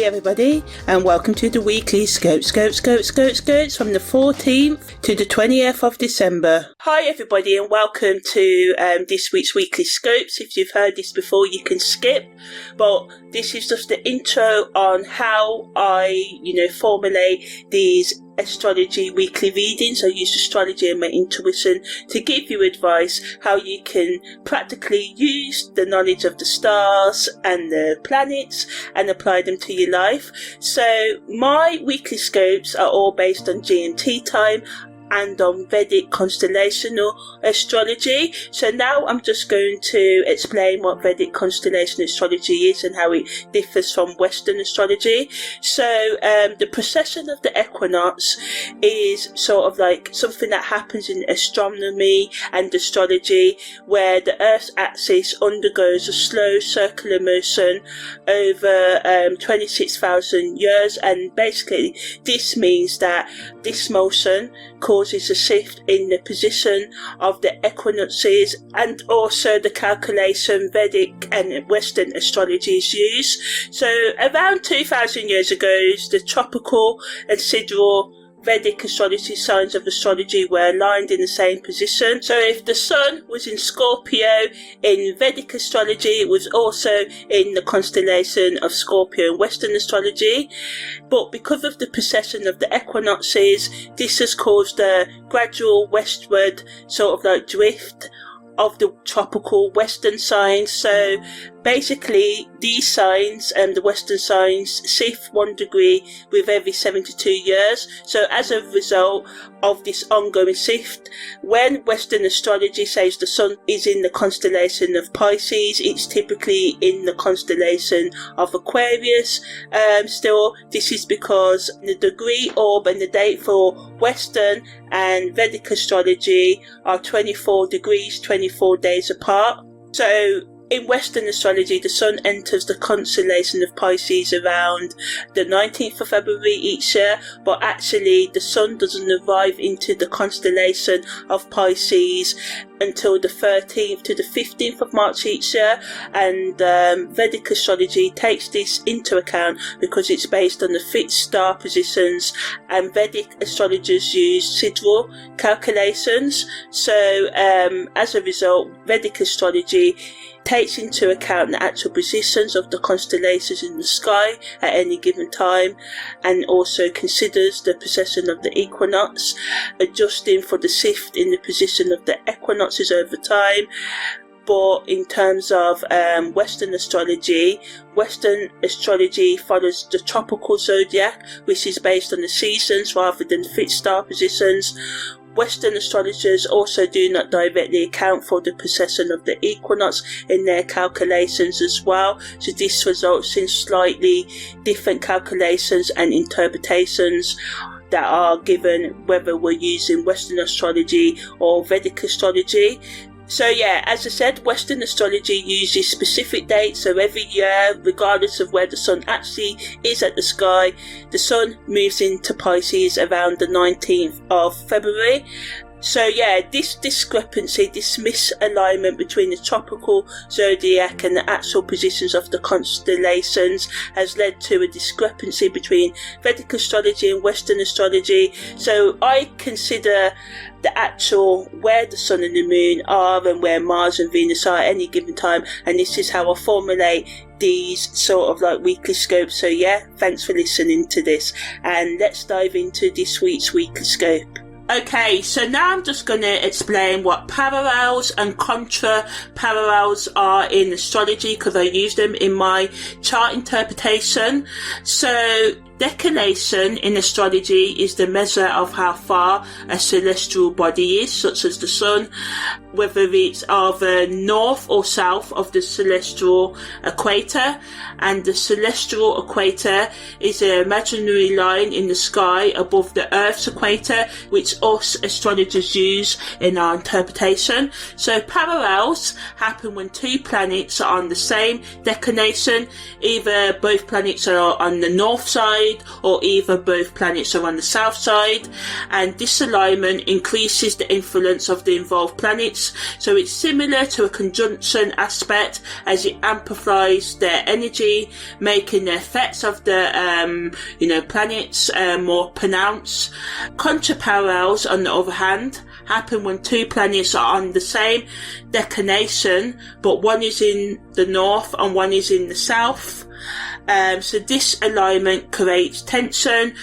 everybody, and welcome to the weekly scopes from the 14th to the 20th of December. Hi everybody, and welcome to this week's weekly scopes. If you've heard this before, you can skip, but this is just the intro on how I, formulate these astrology weekly readings. I use astrology and my intuition to give you advice how you can practically use the knowledge of the stars and the planets and apply them to your life. So my weekly scopes are all based on GMT time and on Vedic Constellational Astrology. So now I'm just going to explain what Vedic Constellation Astrology is and how it differs from Western astrology. So the precession of the equinox is sort of like something that happens in astronomy and astrology, where the Earth's axis undergoes a slow circular motion over 26,000 years, and basically this means that this motion causes a shift in the position of the equinoxes, and also the calculation Vedic and Western astrologies use. So around 2,000 years ago, the tropical and sidereal Vedic astrology signs of astrology were aligned in the same position. So if the sun was in Scorpio in Vedic astrology, it was also in the constellation of Scorpio in Western astrology. But because of the precession of the equinoxes, this has caused a gradual westward sort of like drift of the tropical Western signs. So basically these signs and the Western signs shift 1 degree with every 72 years. So as a result of this ongoing shift, when Western astrology says the sun is in the constellation of Pisces, it's typically in the constellation of Aquarius. Still, this is because the degree, orb and the date for Western and Vedic astrology are 24 degrees, 24 days apart. So in Western astrology, the sun enters the constellation of Pisces around the 19th of February each year, but actually the sun doesn't arrive into the constellation of Pisces until the 13th to the 15th of March each year. And Vedic astrology takes this into account because it's based on the fixed star positions, and Vedic astrologers use sidereal calculations. So as a result, Vedic astrology takes into account the actual positions of the constellations in the sky at any given time, and also considers the precession of the equinox, adjusting for the shift in the position of the equinoxes over time. But in terms of Western astrology follows the tropical zodiac, which is based on the seasons rather than fixed star positions. Western astrologers also do not directly account for the precession of the equinox in their calculations as well, so this results in slightly different calculations and interpretations that are given whether we're using Western astrology or Vedic astrology. So yeah, as I said, Western astrology uses specific dates. So every year, regardless of where the sun actually is at the sky, the sun moves into Pisces around the 19th of February. So yeah, this discrepancy, this misalignment between the tropical zodiac and the actual positions of the constellations has led to a discrepancy between Vedic astrology and Western astrology. So I consider the actual where the sun and the moon are and where Mars and Venus are at any given time, and this is how I formulate these sort of like weekly scopes. So yeah, thanks for listening to this, and let's dive into this week's weekly scope. Okay, so now I'm just going to explain what parallels and contra parallels are in astrology, because I use them in my chart interpretation. So declination in astrology is the measure of how far a celestial body is, such as the sun, whether it's either north or south of the celestial equator. And the celestial equator is an imaginary line in the sky above the Earth's equator, which us astrologers use in our interpretation. So parallels happen when two planets are on the same declination. Either both planets are on the north side side, or either both planets are on the south side, and this alignment increases the influence of the involved planets. So it's similar to a conjunction aspect, as it amplifies their energy, making the effects of the planets more pronounced. Contraparallels, on the other hand, happen when two planets are on the same declination, but one is in the north and one is in the south. So this alignment creates tension,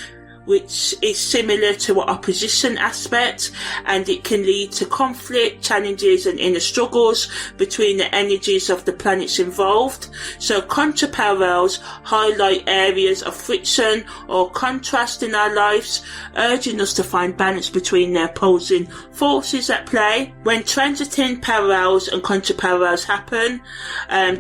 which is similar to an opposition aspect, and it can lead to conflict, challenges and inner struggles between the energies of the planets involved. So contraparallels highlight areas of friction or contrast in our lives, urging us to find balance between the opposing forces at play. When transiting parallels and contraparallels happen,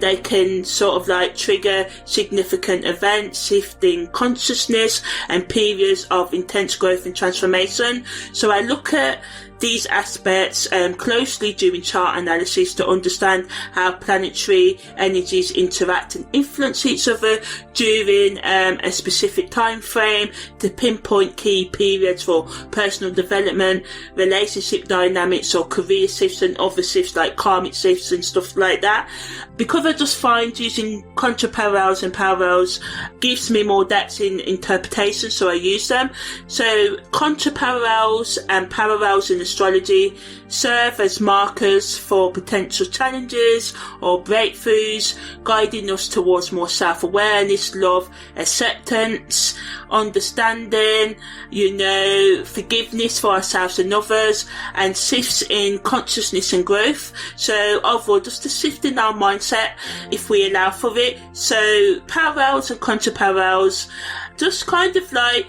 they can sort of like trigger significant events, shifting consciousness and periods of intense growth and transformation. So I look at these aspects closely during chart analysis to understand how planetary energies interact and influence each other during a specific time frame, to pinpoint key periods for personal development, relationship dynamics or career shifts, and other shifts like karmic shifts and stuff like that. Because I just find using contraparallels and parallels gives me more depth in interpretation, so I use them. So contraparallels and parallels in astrology serve as markers for potential challenges or breakthroughs, guiding us towards more self-awareness, love, acceptance, understanding, forgiveness for ourselves and others, and shifts in consciousness and growth. So overall, just a shift in our mindset if we allow for it. So parallels and contraparallels just kind of like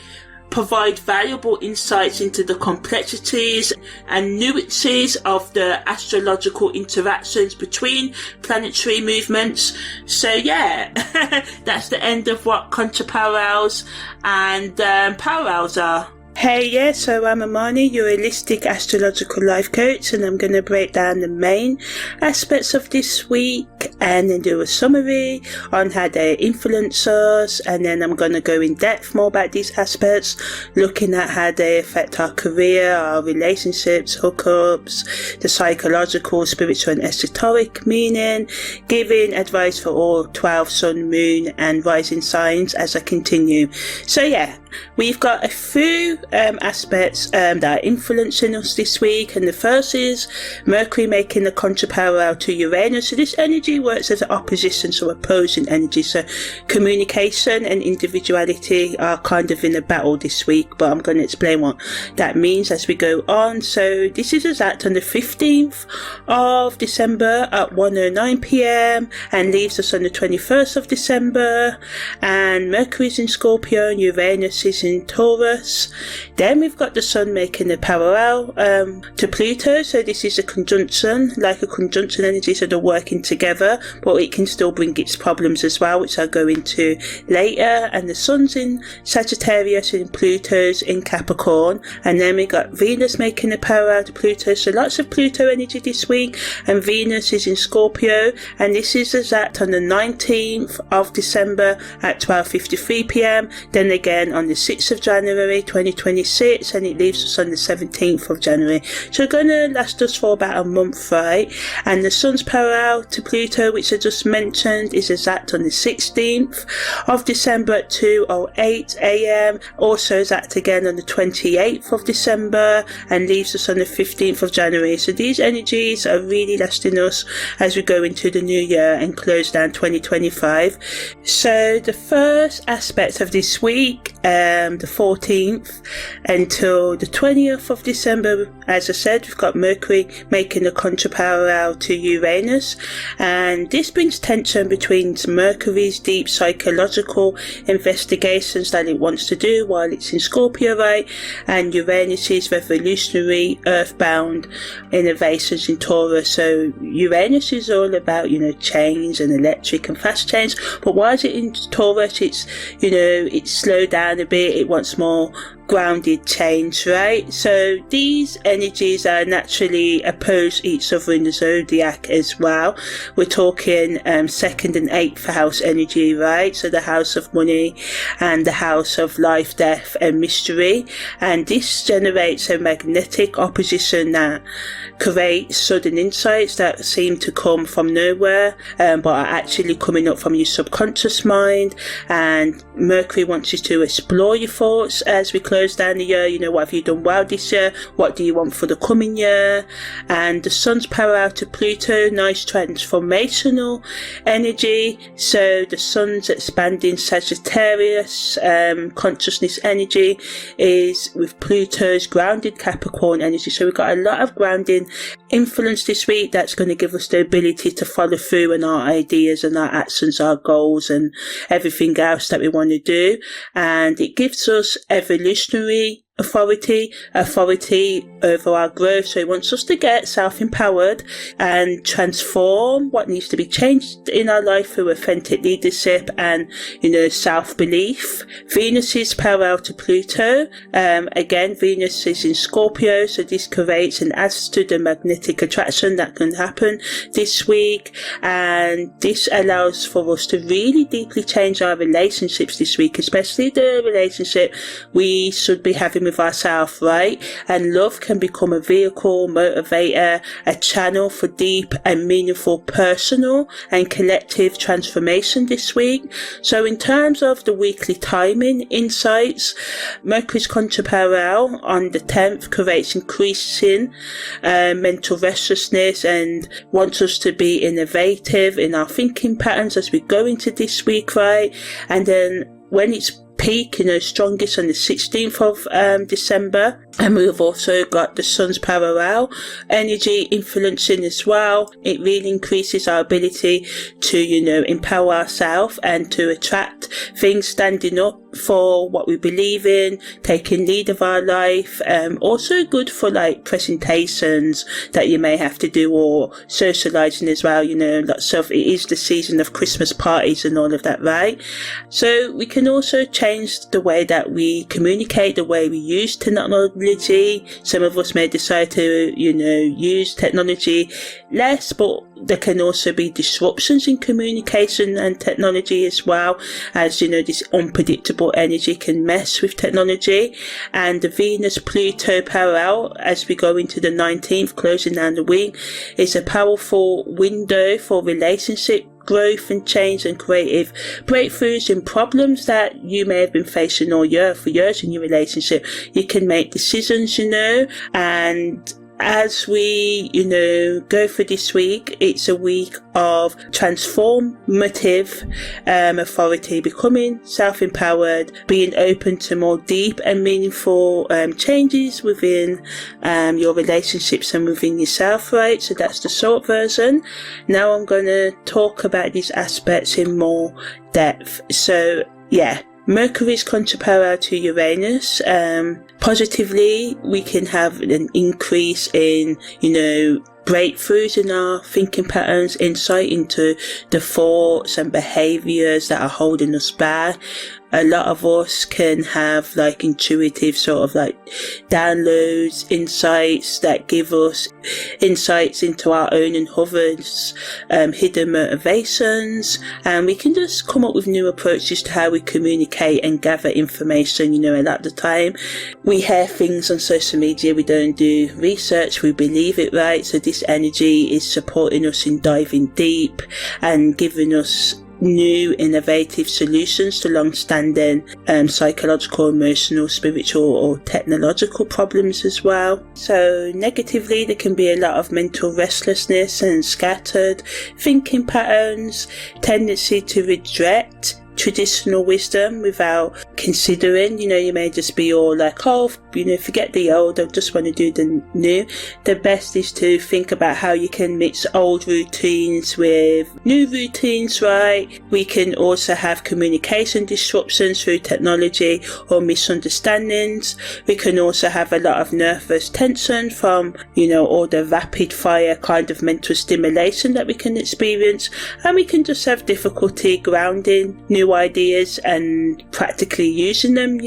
provide valuable insights into the complexities and nuances of the astrological interactions between planetary movements. So yeah, that's the end of what contraparallels and parallels are. Hey, yeah, so I'm Amani, your holistic astrological life coach, and I'm going to break down the main aspects of this week and then do a summary on how they influence us, and then I'm going to go in depth more about these aspects, looking at how they affect our career, our relationships, hookups, the psychological, spiritual and esoteric meaning, giving advice for all 12 sun, moon and rising signs as I continue. So yeah, we've got a few aspects that are influencing us this week, and the first is Mercury making a contraparallel to Uranus. So this energy works as an opposition, so opposing energy. So communication and individuality are kind of in a battle this week, but I'm going to explain what that means as we go on. So this is exact on the 15th of December at 1:09 p.m. and leaves us on the 21st of December, and Mercury is in Scorpio and Uranus is in Taurus. Then we've got the Sun making a parallel to Pluto, so this is a conjunction, like a conjunction energy, so they're working together, but it can still bring its problems as well, which I'll go into later. And the Sun's in Sagittarius and Pluto's in Capricorn, and then we got Venus making a parallel to Pluto, so lots of Pluto energy this week, and Venus is in Scorpio, and this is exact on the 19th of December at 12:53 p.m. Then again on the 6th of January 2026, and it leaves us on the 17th of January. So going to last us for about a month, right? And the Sun's parallel to Pluto, which I just mentioned, is exact on the 16th of December at 2:08 a.m. Also exact again on the 28th of December and leaves us on the 15th of January. So these energies are really lasting us as we go into the new year and close down 2025. So the first aspect of this week, the 14th until the 20th of December, as I said, we've got Mercury making a contraparallel to Uranus, and this brings tension between Mercury's deep psychological investigations that it wants to do while it's in Scorpio, right, and Uranus's revolutionary earthbound innovations in Taurus. So Uranus is all about, change and electric and fast change, but why is it in Taurus? It's, it's slowed down a bit, it wants more grounded change, right? So these energies are naturally opposed each other in the zodiac as well. We're talking second and eighth house energy, right? So the house of money and the house of life, death and mystery, and this generates a magnetic opposition that creates sudden insights that seem to come from nowhere, but are actually coming up from your subconscious mind. And Mercury wants you to explore your thoughts as we close down the year. You know, what have you done well this year? What do you want for the coming year? And the sun's parallel to Pluto, nice transformational energy. So the sun's expanding Sagittarius consciousness energy is with Pluto's grounded Capricorn energy. So we've got a lot of grounding influence this week that's going to give us the ability to follow through on our ideas and our actions, our goals and everything else that we want to do. And it gives us evolutionary authority over our growth. So it wants us to get self-empowered and transform what needs to be changed in our life through authentic leadership and, you know, self-belief. Venus is parallel to Pluto. Again, Venus is in Scorpio, so this creates an adds to the magnetic attraction that can happen this week, and this allows for us to really deeply change our relationships this week, especially the relationship we should be having with ourselves, right? And love can become a vehicle, motivator, a channel for deep and meaningful personal and collective transformation this week. So in terms of the weekly timing insights, Mercury's contraparallel on the 10th creates increasing mental restlessness and wants us to be innovative in our thinking patterns as we go into this week, right? And then when it's peak, you know, strongest on the 16th of December, and we've also got the sun's parallel energy influencing as well. It really increases our ability to, you know, empower ourselves and to attract things, standing up for what we believe in, taking lead of our life. Also good for like presentations that you may have to do, or socializing as well, you know, lots of, it is the season of Christmas parties and all of that, right? So we can also change the way that we communicate, the way we use technology. Some of us may decide to, you know, use technology less, but there can also be disruptions in communication and technology as well, as, you know, this unpredictable energy can mess with technology. And the Venus-Pluto parallel as we go into the 19th, closing down the week, is a powerful window for relationship growth and change and creative breakthroughs in problems that you may have been facing all year, for years in your relationship. You can make decisions, you know, and as we, you know, go for this week, it's a week of transformative authority, becoming self-empowered, being open to more deep and meaningful changes within your relationships and within yourself, right? So that's the short version. Now I'm going to talk about these aspects in more depth. So yeah, Mercury's contraparallel to Uranus. Positively, we can have an increase in, you know, breakthroughs in our thinking patterns, insight into the thoughts and behaviors that are holding us back. A lot of us can have like intuitive sort of like downloads, insights that give us insights into our own and others' hidden motivations, and we can just come up with new approaches to how we communicate and gather information. You know, a lot of the time we hear things on social media, we don't do research, we believe it, right? So this energy is supporting us in diving deep and giving us new innovative solutions to long-standing psychological, emotional, spiritual or technological problems as well. So negatively, there can be a lot of mental restlessness and scattered thinking patterns, tendency to reject traditional wisdom without considering, you know, you may just be all like, oh, you know, forget the old, I just want to do the new. The best is to think about how you can mix old routines with new routines, right? We can also have communication disruptions through technology or misunderstandings. We can also have a lot of nervous tension from, you know, all the rapid fire kind of mental stimulation that we can experience, and we can just have difficulty grounding new new ideas and practically using them,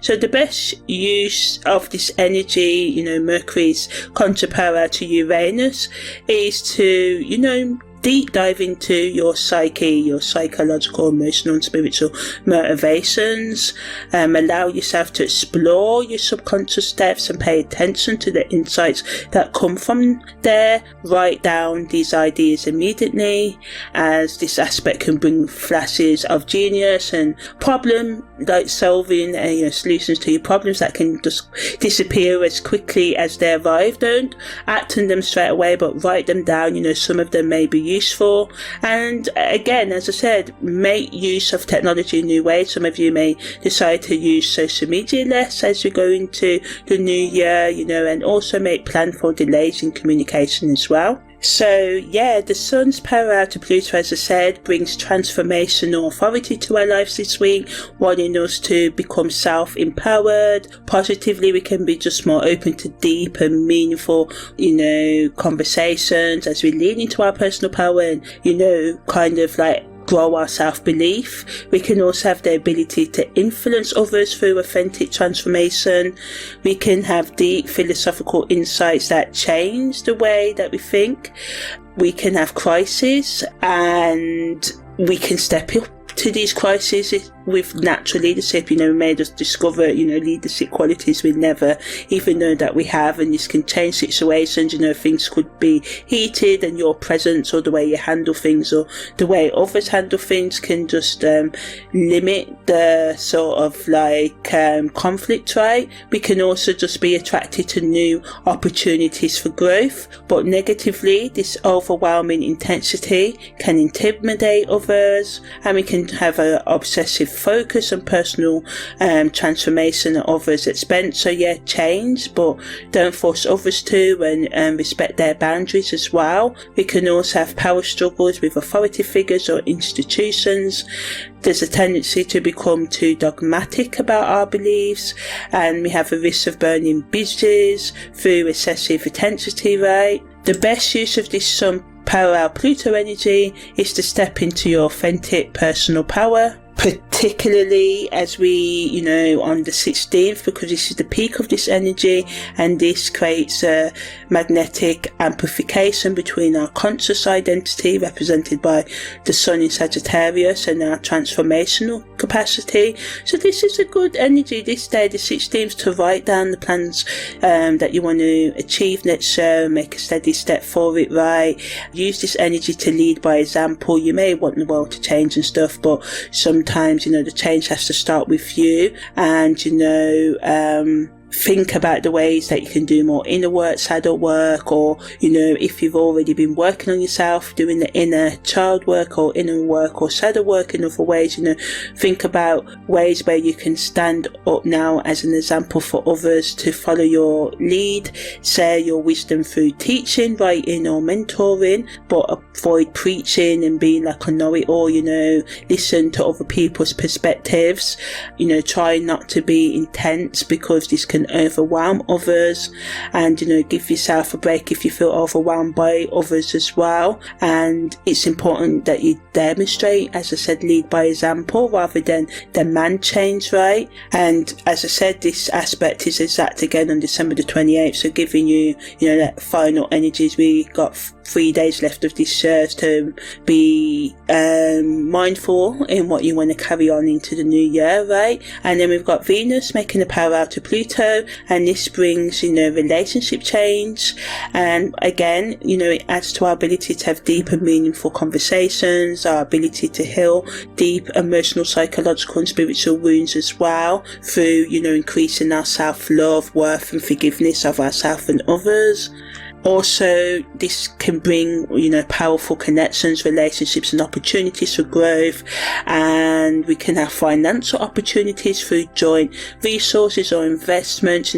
So the best use of this energy, Mercury's contra to Uranus, is to, deep dive into your psyche, your psychological, emotional and spiritual motivations. Allow yourself to explore your subconscious depths and pay attention to the insights that come from there. Write down these ideas immediately, as this aspect can bring flashes of genius and problem solving and solutions to your problems that can just disappear as quickly as they arrive. Don't act on them straight away, but write them down. Some of them may be useful. And again, as I said, make use of technology in new ways. Some of you may decide to use social media less as you go into the new year, and also make plan for delays in communication as well. So the sun's power to Pluto, as I said, brings transformational authority to our lives this week, wanting us to become self-empowered. Positively, we can be just more open to deep and meaningful, conversations as we lean into our personal power and, kind of like grow our self-belief. We can also have the ability to influence others through authentic transformation. We can have deep philosophical insights that change the way that we think. We can have crises, and we can step up to these crises with natural leadership. We may just discover, leadership qualities we never even know that we have, and this can change situations. Things could be heated, and your presence or the way you handle things or the way others handle things can just limit the sort of conflict, right? We can also just be attracted to new opportunities for growth, but negatively, this overwhelming intensity can intimidate others, and we can have an obsessive focus on personal transformation at others' expense. So change, but don't force others to, and respect their boundaries as well. We can also have power struggles with authority figures or institutions. There's a tendency to become too dogmatic about our beliefs, and we have a risk of burning bridges through excessive intensity, right? The best use of this sun parallel Pluto energy is to step into your authentic personal power, particularly as we, on the 16th, because this is the peak of this energy, and this creates a magnetic amplification between our conscious identity, represented by the sun in Sagittarius, and our transformational capacity. So this is a good energy this day, the 16th, to write down the plans that you want to achieve next year, make a steady step for it, right? Use this energy to lead by example. You may want the world to change and stuff, but sometimes, the change has to start with you, and, think about the ways that you can do more inner work, shadow work, or, if you've already been working on yourself, doing the inner child work or inner work or shadow work in other ways, think about ways where you can stand up now as an example for others to follow your lead, share your wisdom through teaching, writing or mentoring, but avoid preaching and being like a know-it-all, listen to other people's perspectives, try not to be intense, because this can overwhelm others, and give yourself a break if you feel overwhelmed by others as well. And it's important that you demonstrate, as I said, lead by example rather than demand change, right? And as I said, this aspect is exact again on December the 28th, so giving you that final energies. We got 3 days left of this year to be mindful in what you want to carry on into the new year, right? And then we've got Venus making a parallel to Pluto, and this brings relationship change, and again it adds to our ability to have deep and meaningful conversations, our ability to heal deep emotional, psychological and spiritual wounds as well, through increasing our self-love, worth and forgiveness of ourselves and others. Also, this can bring, powerful connections, relationships and opportunities for growth, and we can have financial opportunities through joint resources or investments,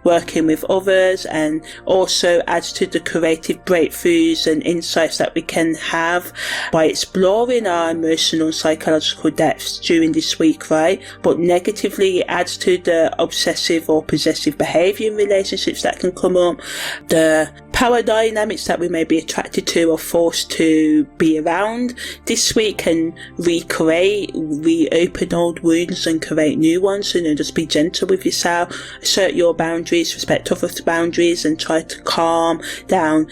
working with others, and also adds to the creative breakthroughs and insights that we can have by exploring our emotional and psychological depths during this week, right? But negatively, it adds to the obsessive or possessive behaviour in relationships that can come up, the power dynamics that we may be attracted to or forced to be around this week can reopen old wounds and create new ones. So, just be gentle with yourself, assert your boundaries, respect others' boundaries, and try to calm down,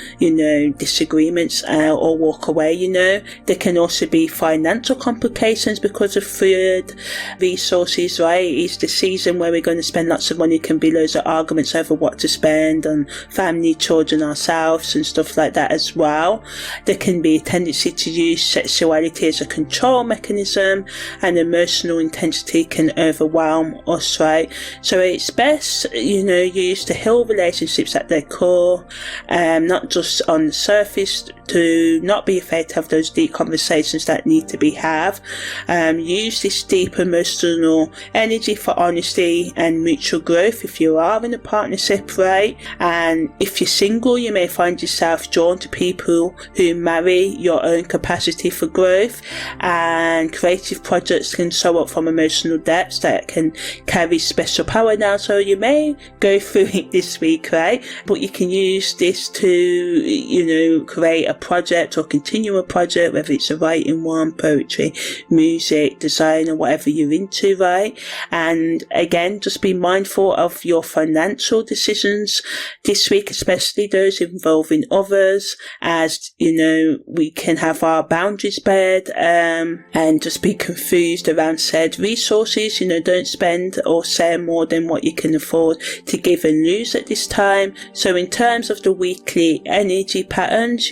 disagreements or walk away. There can also be financial complications because of food resources, right? It's the season where we're going to spend lots of money. It can be loads of arguments over what to spend on family, children, ourselves and stuff like that as well. There can be a tendency to use sexuality as a control mechanism, and emotional intensity can overwhelm us, right? So it's best, use to heal relationships at their core, not just on the surface, to not be afraid to have those deep conversations that need to be had. Use this deep emotional energy for honesty and mutual growth if you are in a partnership, right? And if you're single, you may find yourself drawn to people who marry your own capacity for growth, and creative projects can show up from emotional depths that can carry special power now. So you may go through it this week, right? But you can use this to, create a project or continue a project, whether it's a writing one, poetry, music, design, or whatever you're into, right? And again, just be mindful of your financial decisions this week, especially those involving others, as we can have our boundaries bared, and just be confused around said resources. Don't spend or sell more than what you can afford to give and lose at this time. So in terms of the weekly energy patterns,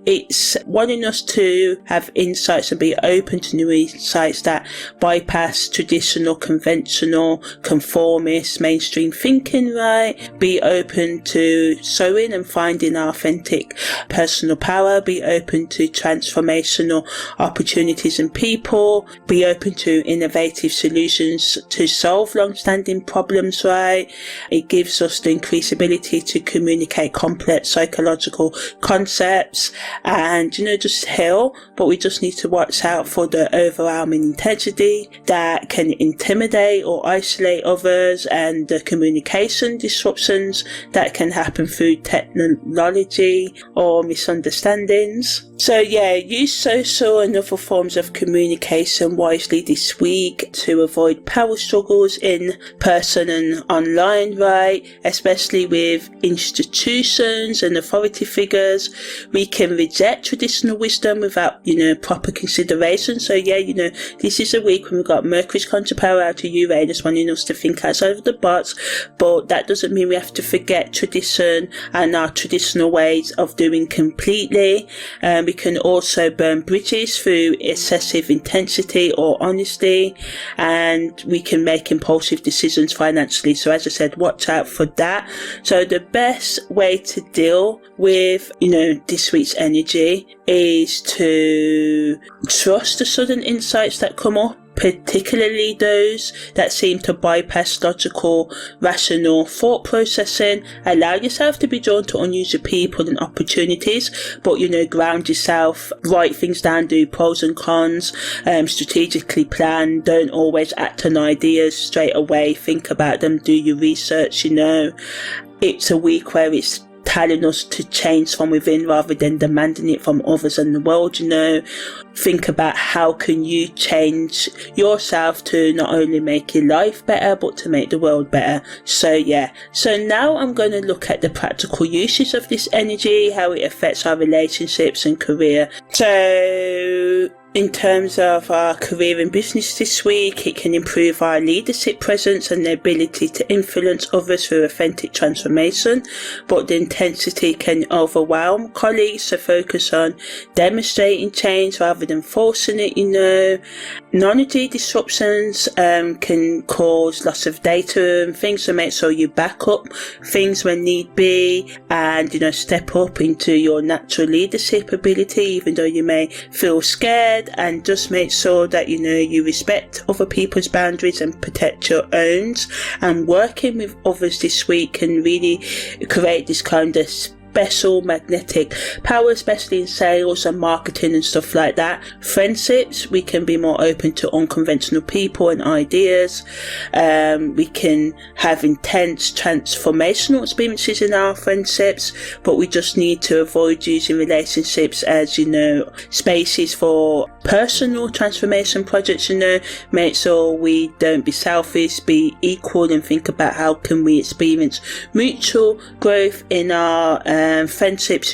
it's wanting us to have insights and be open to new insights that bypass traditional, conventional, conformist, mainstream thinking, right? Be open to sowing and finding our authentic personal power. Be open to transformational opportunities and people. Be open to innovative solutions to solve long-standing problems, right? It gives us the increased ability to communicate complex psychological concepts and, just heal, but we just need to watch out for the overwhelming intensity that can intimidate or isolate others, and the communication disruptions that can happen through technology or misunderstandings. So use social and other forms of communication wisely this week to avoid power struggles in person and online, right? Especially with institutions and authority figures. We can reject traditional wisdom without, proper consideration. So this is a week when we've got Mercury's contra out to Uranus, wanting us to think outside of the box, but that doesn't mean we have to forget tradition and our traditional ways of doing completely. We can also burn bridges through excessive intensity or honesty, and we can make impulsive decisions financially. So as I said, watch out for that. So the best way to deal with, this week's energy is to trust the sudden insights that come up, particularly those that seem to bypass logical, rational thought processing. Allow yourself to be drawn to unusual people and opportunities, but ground yourself, write things down, do pros and cons, strategically plan, don't always act on ideas straight away, think about them, do your research. It's a week where it's telling us to change from within rather than demanding it from others and the world. Think about how can you change yourself to not only make your life better but to make the world better. So now I'm going to look at the practical uses of this energy, how it affects our relationships and career. So in terms of our career and business this week, it can improve our leadership presence and the ability to influence others through authentic transformation, but the intensity can overwhelm colleagues, so focus on demonstrating change rather than forcing it. Non-energy disruptions can cause loss of data and things, so make sure you back up things when need be, and step up into your natural leadership ability even though you may feel scared, and just make sure that you respect other people's boundaries and protect your own. And working with others this week can really create this kind of special magnetic power, especially in sales and marketing and stuff like that. Friendships, we can be more open to unconventional people and ideas. We can have intense transformational experiences in our friendships, but we just need to avoid using relationships as, spaces for personal transformation projects. Make sure we don't be selfish, be equal, and think about how can we experience mutual growth in our friendships.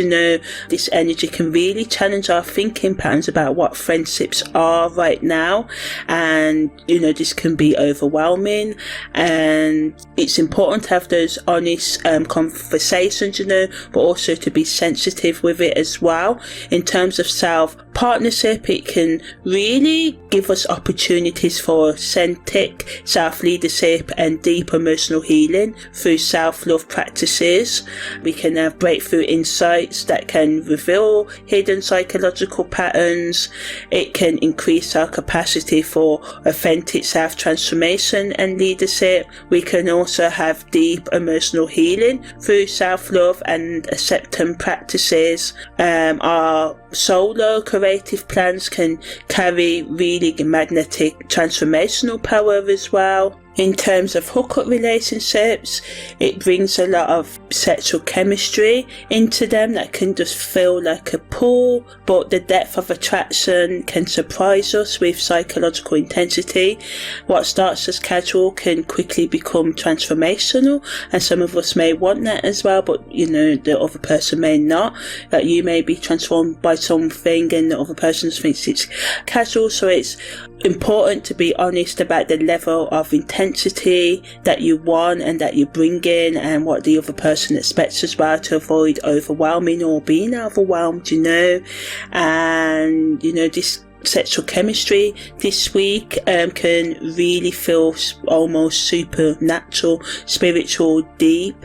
This energy can really challenge our thinking patterns about what friendships are right now, and this can be overwhelming, and it's important to have those honest conversations, but also to be sensitive with it as well. In terms of self-partnership, it can really give us opportunities for authentic self-leadership and deep emotional healing through self-love practices. We can have breakthrough insights that can reveal hidden psychological patterns. It can increase our capacity for authentic self-transformation and leadership. We can also have deep emotional healing through self-love and acceptance practices. Our solo creative plans can carry really magnetic transformational power as well. In terms of hookup relationships, it brings a lot of sexual chemistry into them that can just feel like a pull, but the depth of attraction can surprise us with psychological intensity. What starts as casual can quickly become transformational, and some of us may want that as well, but the other person may not. That you may be transformed by something and the other person thinks it's casual, so it's important to be honest about the level of intensity that you want and that you bring in, and what the other person expects as well, to avoid overwhelming or being overwhelmed. And this sexual chemistry this week can really feel almost supernatural, spiritual, deep,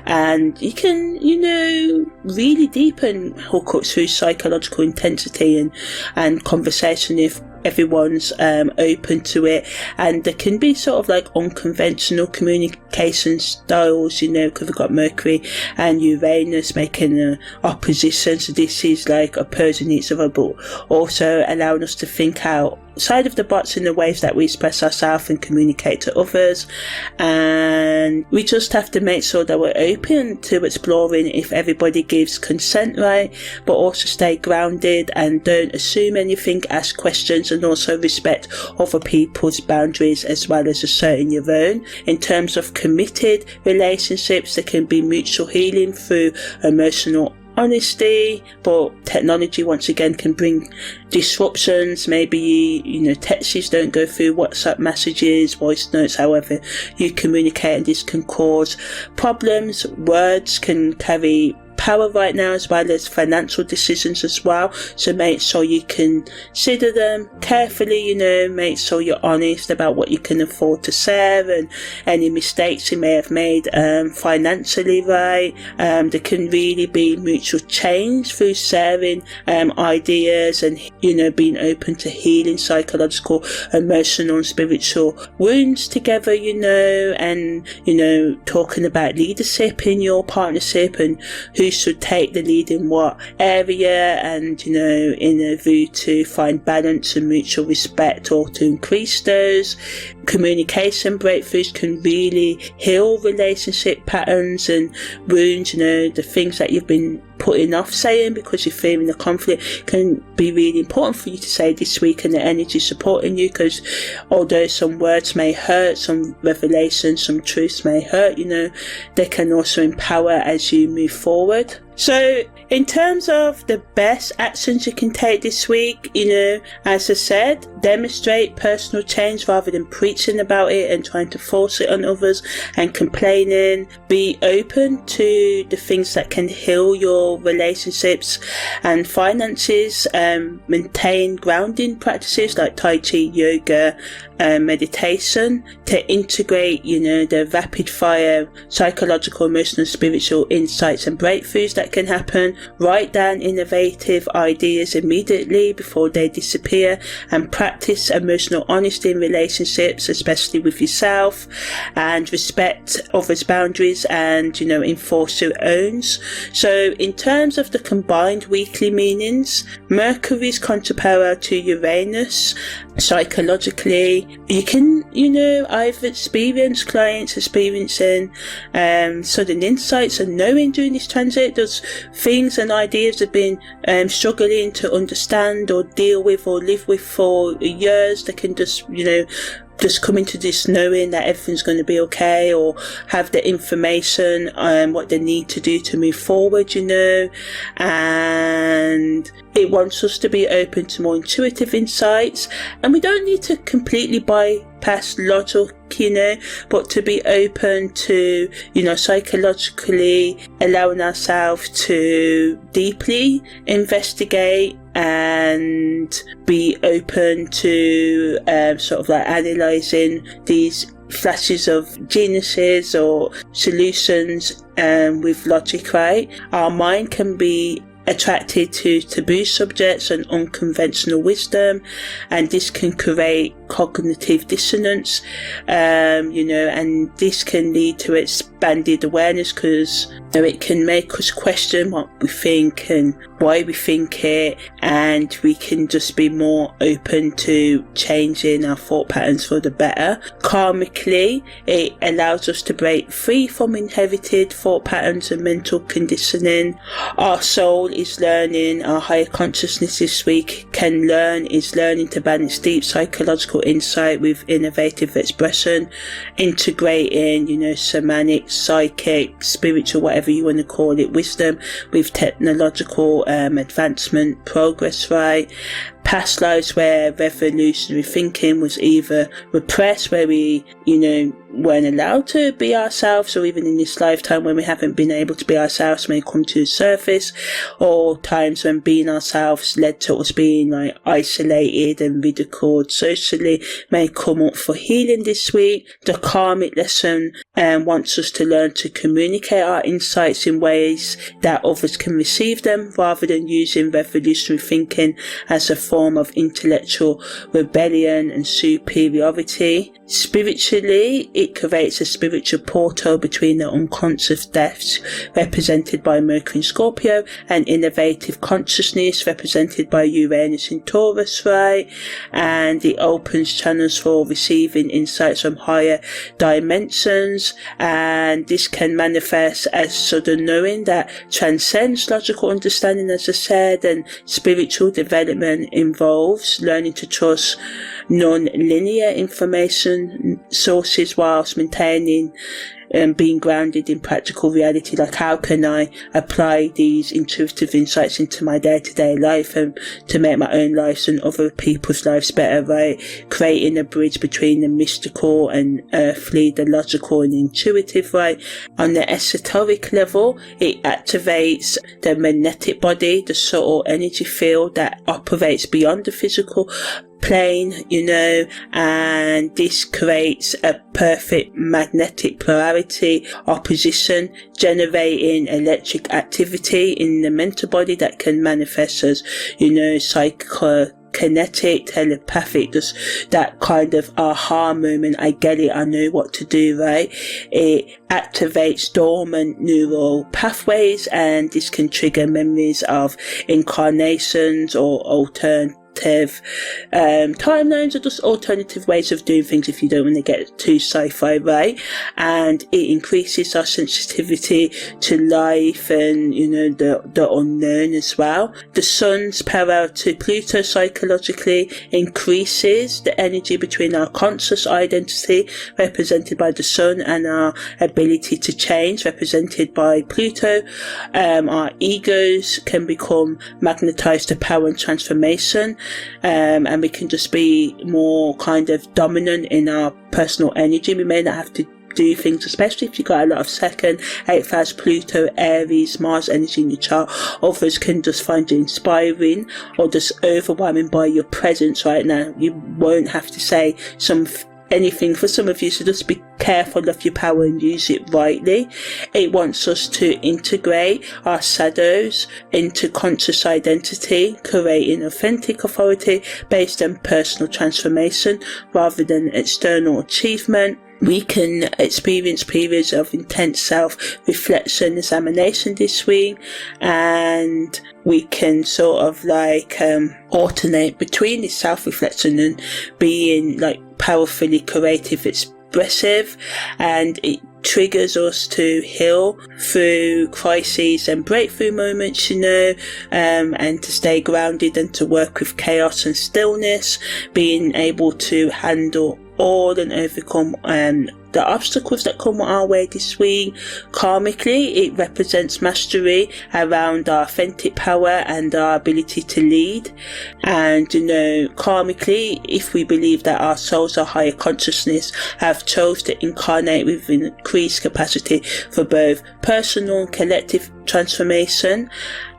and you can really deepen hookups through psychological intensity and conversation if everyone's open to it. And there can be sort of like unconventional communication styles, because we've got Mercury and Uranus making an opposition, so this is like opposing each other, but also allowing us to think outside of the box in the ways that we express ourselves and communicate to others. And we just have to make sure that we're open to exploring if everybody gives consent, right? But also stay grounded and don't assume anything, ask questions, and also respect other people's boundaries as well as asserting your own. In terms of committed relationships, there can be mutual healing through emotional honesty, but technology once again can bring disruptions. Maybe texts don't go through WhatsApp messages, voice notes, however you communicate, and this can cause problems. Words can carry power right now, as well as financial decisions as well, so make sure you consider them carefully. Make sure you're honest about what you can afford to save and any mistakes you may have made financially, right? There can really be mutual change through sharing ideas and being open to healing psychological, emotional and spiritual wounds together, and talking about leadership in your partnership and who should take the lead in what area, and in a view to find balance and mutual respect, or to increase those. Communication breakthroughs can really heal relationship patterns and wounds. The things that you've been putting off saying because you're fearing the conflict can be really important for you to say this week, and the energy supporting you, because although some words may hurt, some revelations, some truths may hurt, they can also empower as you move forward. So in terms of the best actions you can take this week, as I said, demonstrate personal change rather than preaching about it and trying to force it on others and complaining. Be open to the things that can heal your relationships and finances. Maintain grounding practices like Tai Chi, yoga, meditation to integrate, the rapid fire psychological, emotional, spiritual insights and breakthroughs that that can happen. Write down innovative ideas immediately before they disappear, and practice emotional honesty in relationships, especially with yourself, and respect others' boundaries and, enforce your own. So in terms of the combined weekly meanings, Mercury's contra to Uranus. Psychologically, you can, I've experienced clients experiencing sudden insights and knowing during this transit. There's things and ideas have been struggling to understand or deal with or live with for years. They can just come into this knowing that everything's going to be okay, or have the information what they need to do to move forward, and it wants us to be open to more intuitive insights, and we don't need to completely bypass logic, but to be open to, psychologically allowing ourselves to deeply investigate and be open to sort of like analysing these flashes of geniuses or solutions with logic, right? Our mind can be attracted to taboo subjects and unconventional wisdom, and this can create cognitive dissonance, and this can lead to expanded awareness, because it can make us question what we think and why we think it, and we can just be more open to changing our thought patterns for the better. Karmically, it allows us to break free from inherited thought patterns and mental conditioning. Our soul is learning, our higher consciousness this week is learning to balance deep psychological insight with innovative expression, integrating, shamanic, psychic, spiritual, whatever you want to call it, wisdom with technological advancement, progress, right? Past lives where revolutionary thinking was either repressed, where we, weren't allowed to be ourselves, or even in this lifetime when we haven't been able to be ourselves may come to the surface, or times when being ourselves led to us being isolated and ridiculed socially may come up for healing this week. The karmic lesson wants us to learn to communicate our insights in ways that others can receive them, rather than using revolutionary thinking as a form of intellectual rebellion and superiority. Spiritually, it creates a spiritual portal between the unconscious depths, represented by Mercury in Scorpio, and innovative consciousness, represented by Uranus in Taurus, right? And it opens channels for receiving insights from higher dimensions, and this can manifest as sudden knowing that transcends logical understanding, as I said, and spiritual development involves learning to trust non-linear information sources whilst maintaining being grounded in practical reality. Like, how can I apply these intuitive insights into my day-to-day life and to make my own lives and other people's lives better, right? Creating a bridge between the mystical and earthly, the logical and intuitive, right? On the esoteric level, it activates the magnetic body, the subtle energy field that operates beyond the physical plane, and this creates a perfect magnetic polarity opposition, generating electric activity in the mental body that can manifest as, psychokinetic, telepathic, just that kind of aha moment. I get it, I know what to do, right? It activates dormant neural pathways, and this can trigger memories of incarnations or timelines, or just alternative ways of doing things if you don't want to get too sci-fi, right? And it increases our sensitivity to life and the unknown as well. The sun's parallel to Pluto psychologically increases the energy between our conscious identity, represented by the sun, and our ability to change, represented by Pluto. Our egos can become magnetized to power and transformation, and we can just be more kind of dominant in our personal energy. We may not have to do things, especially if you've got a lot of second, 8th house, Pluto, Aries, Mars energy in your chart. Others can just find you inspiring or just overwhelming by your presence right now. You won't have to say some anything for some of you, so just be careful of your power and use it rightly. It wants us to integrate our shadows into conscious identity, creating authentic authority based on personal transformation rather than external achievement. We can experience periods of intense self-reflection, examination this week, and we can sort of like alternate between this self-reflection and being like powerfully creative, expressive, and it triggers us to heal through crises and breakthrough moments, and to stay grounded and to work with chaos and stillness, being able to handle all and overcome the obstacles that come our way this week. Karmically, it represents mastery around our authentic power and our ability to lead. And karmically, if we believe that our souls are higher consciousness, have chose to incarnate with increased capacity for both personal and collective transformation,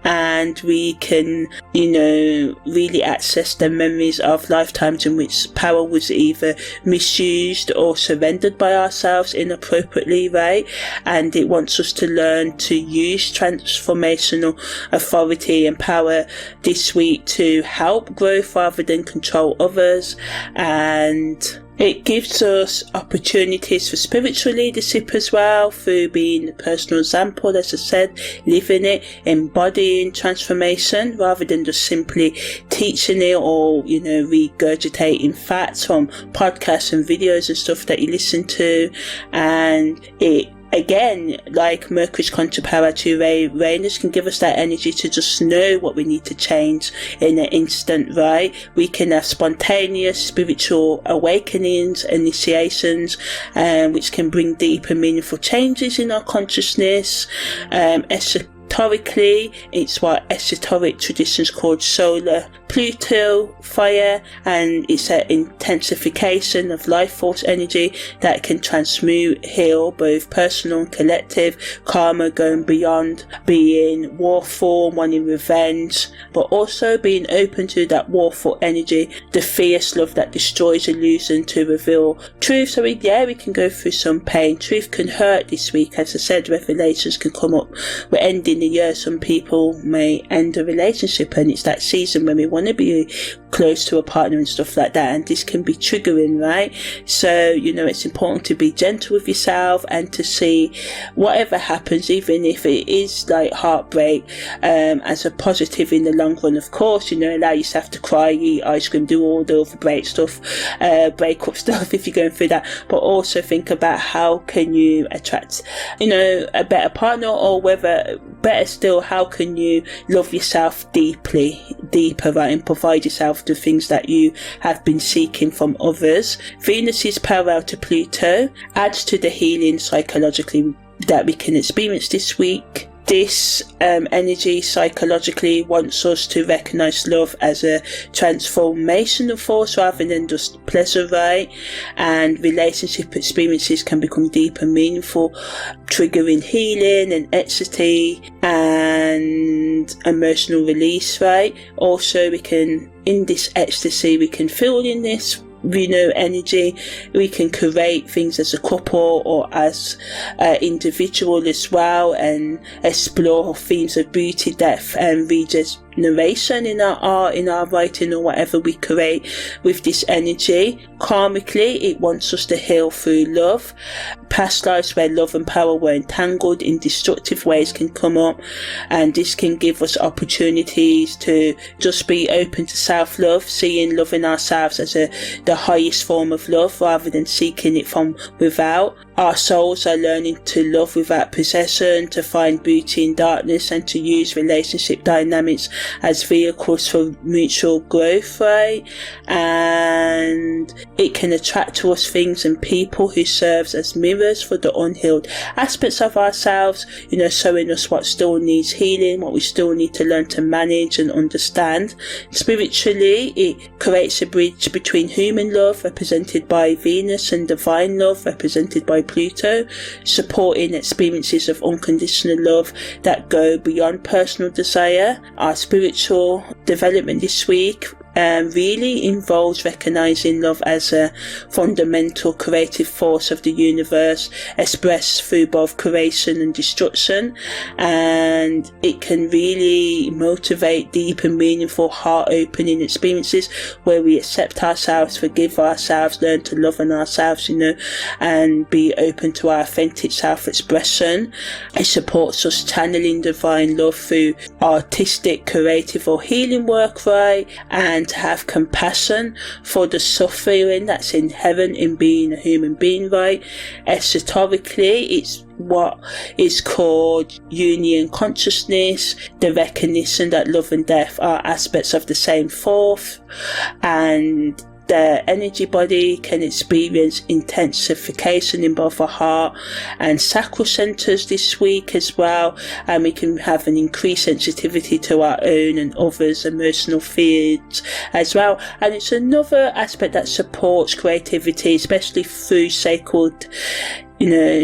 and we can really access the memories of lifetimes in which power was either misused or surrendered by ourselves inappropriately, right? And it wants us to learn to use transformational authority and power this week to help growth rather than control others. And it gives us opportunities for spiritual leadership as well, through being a personal example, as I said, living it, embodying transformation rather than just simply teaching it or, regurgitating facts from podcasts and videos and stuff that you listen to. And it, again, like Mercury's contra to Uranus, can give us that energy to just know what we need to change in an instant, right? We can have spontaneous spiritual awakenings, initiations, which can bring deep and meaningful changes in our consciousness. Esoterically, it's what esoteric traditions called solar Pluto fire, and it's an intensification of life force energy that can transmute, heal both personal and collective karma, going beyond being warful, wanting revenge, but also being open to that warful energy, the fierce love that destroys illusion to reveal truth. So we can go through some pain. Truth can hurt this week. As I said, revelations can come up. We're ending the year. Some people may end a relationship, and it's that season when we want to be close to a partner and stuff like that, and this can be triggering, right? So it's important to be gentle with yourself and to see whatever happens, even if it is like heartbreak, as a positive in the long run. Of course, allow yourself to cry, eat ice cream, do all the other breakup stuff if you're going through that, but also think about how can you attract a better partner, or whether better still, how can you love yourself deeper, right, and provide yourself the things that you have been seeking from others. Venus's parallel to Pluto adds to the healing psychologically that we can experience this week. This energy psychologically wants us to recognize love as a transformational force rather than just pleasure, right? And relationship experiences can become deep and meaningful, triggering healing and ecstasy and emotional release, right? Also, in this ecstasy, we can feel in this energy. We can create things as a couple or as an individual as well, and explore themes of beauty, depth and regeneration in our art, in our writing, or whatever we create with this energy. Karmically, it wants us to heal through love. Past lives where love and power were entangled in destructive ways can come up, and this can give us opportunities to just be open to self-love, seeing loving ourselves as the highest form of love rather than seeking it from without. Our souls are learning to love without possession, to find beauty in darkness, and to use relationship dynamics as vehicles for mutual growth, right? And it can attract to us things and people who serves as mirrors for the unhealed aspects of ourselves, showing us what still needs healing, what we still need to learn to manage and understand. Spiritually, it creates a bridge between human love, represented by Venus, and divine love, represented by Pluto, supporting experiences of unconditional love that go beyond personal desire. Our spiritual development this week really involves recognizing love as a fundamental creative force of the universe, expressed through both creation and destruction, and it can really motivate deep and meaningful heart-opening experiences where we accept ourselves, forgive ourselves, learn to love on ourselves, and be open to our authentic self-expression. It supports us channeling divine love through artistic, creative or healing work, right? And to have compassion for the suffering that's inherent in being a human being, right? Esoterically, it's what is called union consciousness, the recognition that love and death are aspects of the same force, and the energy body can experience intensification in both our heart and sacral centers this week as well, and we can have an increased sensitivity to our own and others' emotional fears as well. And it's another aspect that supports creativity, especially through sacred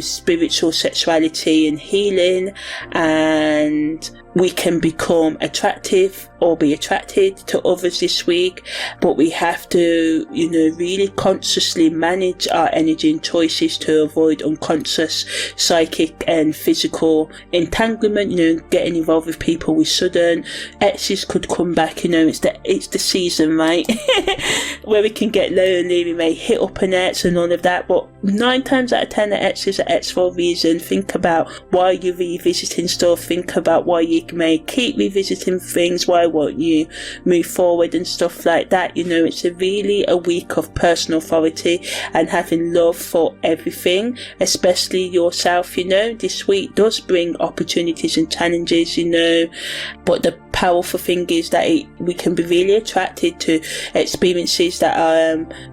spiritual sexuality and healing, and we can become attractive or be attracted to others this week, but we have to, really consciously manage our energy and choices to avoid unconscious psychic and physical entanglement, getting involved with people we shouldn't. Exes could come back, it's the season, right? Where we can get lonely, we may hit up an ex and all of that, but 9 times out of 10 the ex is an ex for a reason. Think about why you're revisiting stuff, think about why you may keep revisiting things, why won't you move forward and stuff like that. It's really a week of personal authority and having love for everything, especially yourself. This week does bring opportunities and challenges, but the powerful thing is that we can be really attracted to experiences that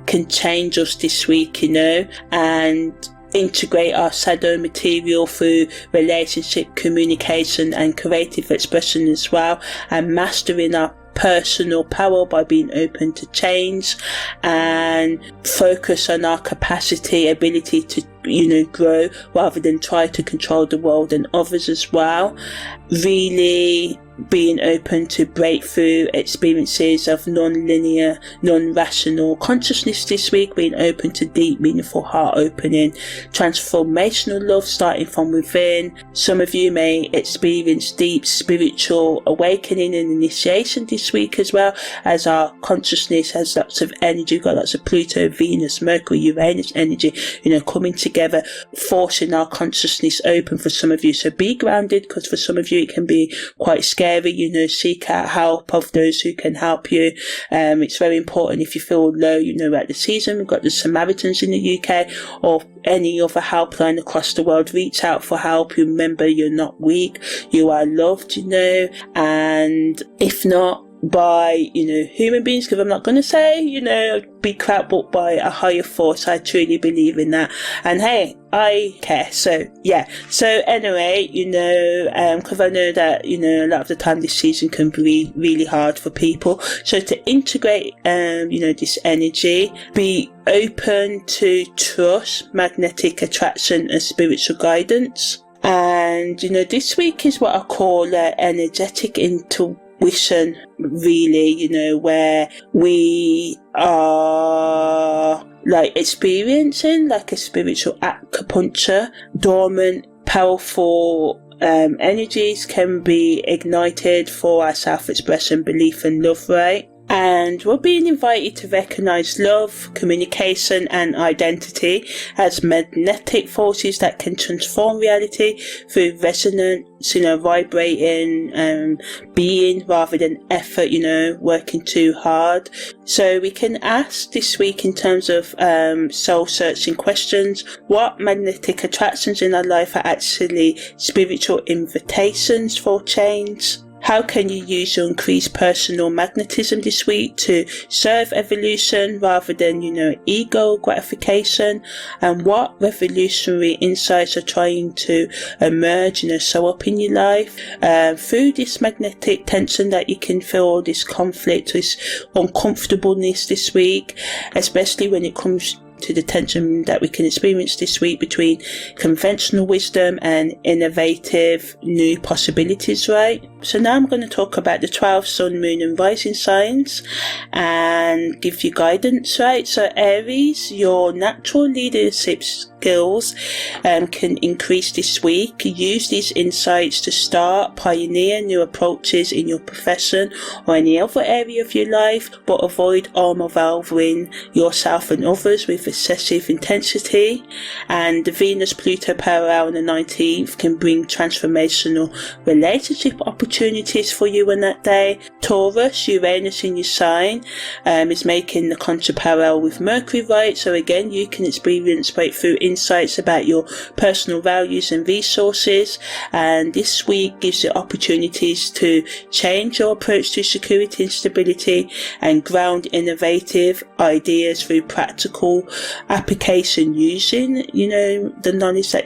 can change us this week, and integrate our shadow material through relationship, communication and creative expression as well, and mastering our personal power by being open to change and focus on our ability to grow rather than try to control the world and others as well. Really being open to breakthrough experiences of non-linear, non-rational consciousness this week, being open to deep, meaningful, heart-opening, transformational love starting from within. Some of you may experience deep spiritual awakening and initiation this week as well, as our consciousness has lots of energy. We've got lots of Pluto, Venus, Mercury, Uranus energy, coming together, forcing our consciousness open for some of you. So be grounded, because for some of you it can be quite scary. Seek out help of those who can help you. It's very important if you feel low, at the season. We've got the Samaritans in the UK or any other helpline across the world. Reach out for help. Remember, you're not weak. You are loved, and if not by, human beings, because I'm not going to say, be crap, but by a higher force. I truly believe in that. And hey, I care. So, yeah. So anyway, because I know that, a lot of the time this season can be really hard for people. So to integrate, this energy, be open to trust, magnetic attraction and spiritual guidance. And, this week is what I call energetic intuition, really, where we are experiencing a spiritual acupuncture. Dormant, powerful energies can be ignited for our self-expression, belief and love, right? And we're being invited to recognize love, communication and identity as magnetic forces that can transform reality through resonance, vibrating being rather than effort, working too hard. So we can ask this week in terms of soul searching questions, what magnetic attractions in our life are actually spiritual invitations for change? How can you use your increased personal magnetism this week to serve evolution rather than, ego gratification? And what revolutionary insights are trying to emerge, show up in your life? Through this magnetic tension that you can feel, this conflict, this uncomfortableness this week, especially when it comes to the tension that we can experience this week between conventional wisdom and innovative new possibilities, right? So now I'm going to talk about the 12 sun, moon and rising signs and give you guidance, right? So Aries, your natural leadership skills can increase this week. Use these insights to start, pioneer new approaches in your profession or any other area of your life, but avoid overwhelming yourself and others with excessive intensity. And the Venus-Pluto parallel on the 19th can bring transformational relationship opportunities for you on that day. Taurus, Uranus in your sign is making the contra parallel with Mercury, right? So again, you can experience breakthrough insights about your personal values and resources, and this week gives you opportunities to change your approach to security and stability and ground innovative ideas through practical application, using the knowledge that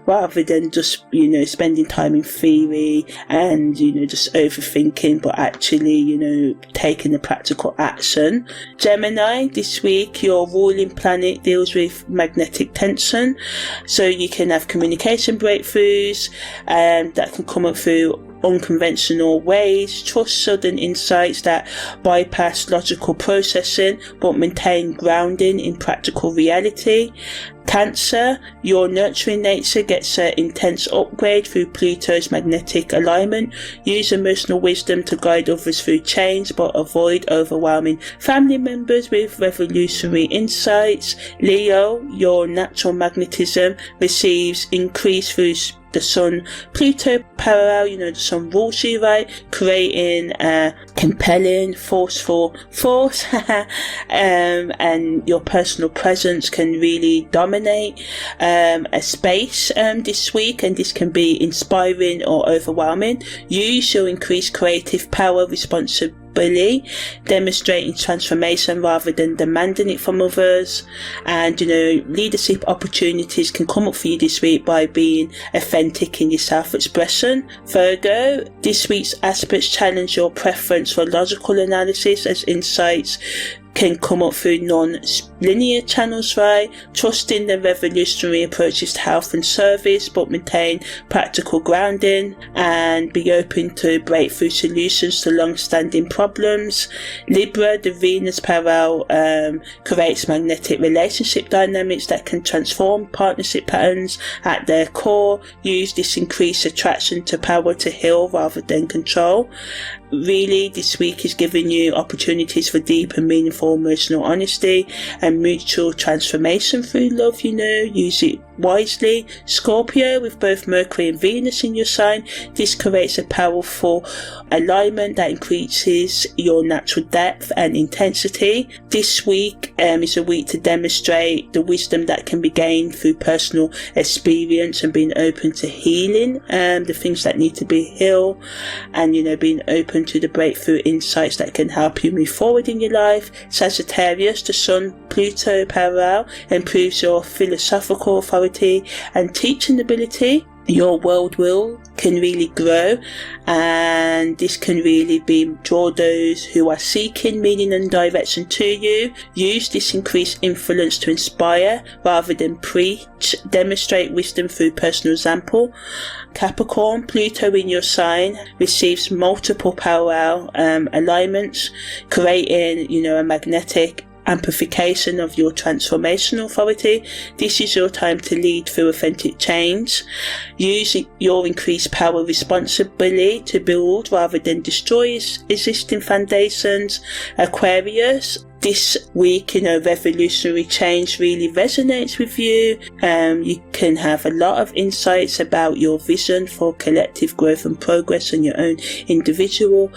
rather than just spending time in theory and just overthinking, but actually taking the practical action. Gemini, this week your ruling planet deals with magnetic tension, so you can have communication breakthroughs that can come up through unconventional ways. Trust sudden insights that bypass logical processing but maintain grounding in practical reality. Cancer, your nurturing nature gets an intense upgrade through Pluto's magnetic alignment. Use emotional wisdom to guide others through change, but avoid overwhelming family members with revolutionary insights. Leo, your natural magnetism receives increase through the Sun-Pluto parallel. The Sun rules you, right? Creating a compelling, forceful force and your personal presence can really dominate a space this week, and this can be inspiring or overwhelming. Use your increased creative power responsibly, demonstrating transformation rather than demanding it from others. And leadership opportunities can come up for you this week by being authentic in your self-expression. Virgo, this week's aspects challenge your preference for logical analysis as insights can come up through non-linear channels, right? Trusting the revolutionary approaches to health and service, but maintain practical grounding and be open to breakthrough solutions to long-standing problems. Libra, the Venus parallel creates magnetic relationship dynamics that can transform partnership patterns at their core. Use this increased attraction to power to heal rather than control. Really, this week is giving you opportunities for deep and meaningful emotional honesty and mutual transformation through love. Use it wisely. Scorpio, with both Mercury and Venus in your sign, this creates a powerful alignment that increases your natural depth and intensity. This week is a week to demonstrate the wisdom that can be gained through personal experience and being open to healing the things that need to be healed, and being open to the breakthrough insights that can help you move forward in your life. Sagittarius, the Sun-Pluto parallel improves your philosophical authority and teaching ability. Your world will can really grow, and this can really draw those who are seeking meaning and direction to you. Use this increased influence to inspire rather than preach. Demonstrate wisdom through personal example. Capricorn, Pluto in your sign receives multiple parallel alignments, creating a magnetic amplification of your transformational authority. This is your time to lead through authentic change. Use your increased power responsibly to build rather than destroy existing foundations. Aquarius, this week, revolutionary change really resonates with you. You can have a lot of insights about your vision for collective growth and progress and your own individual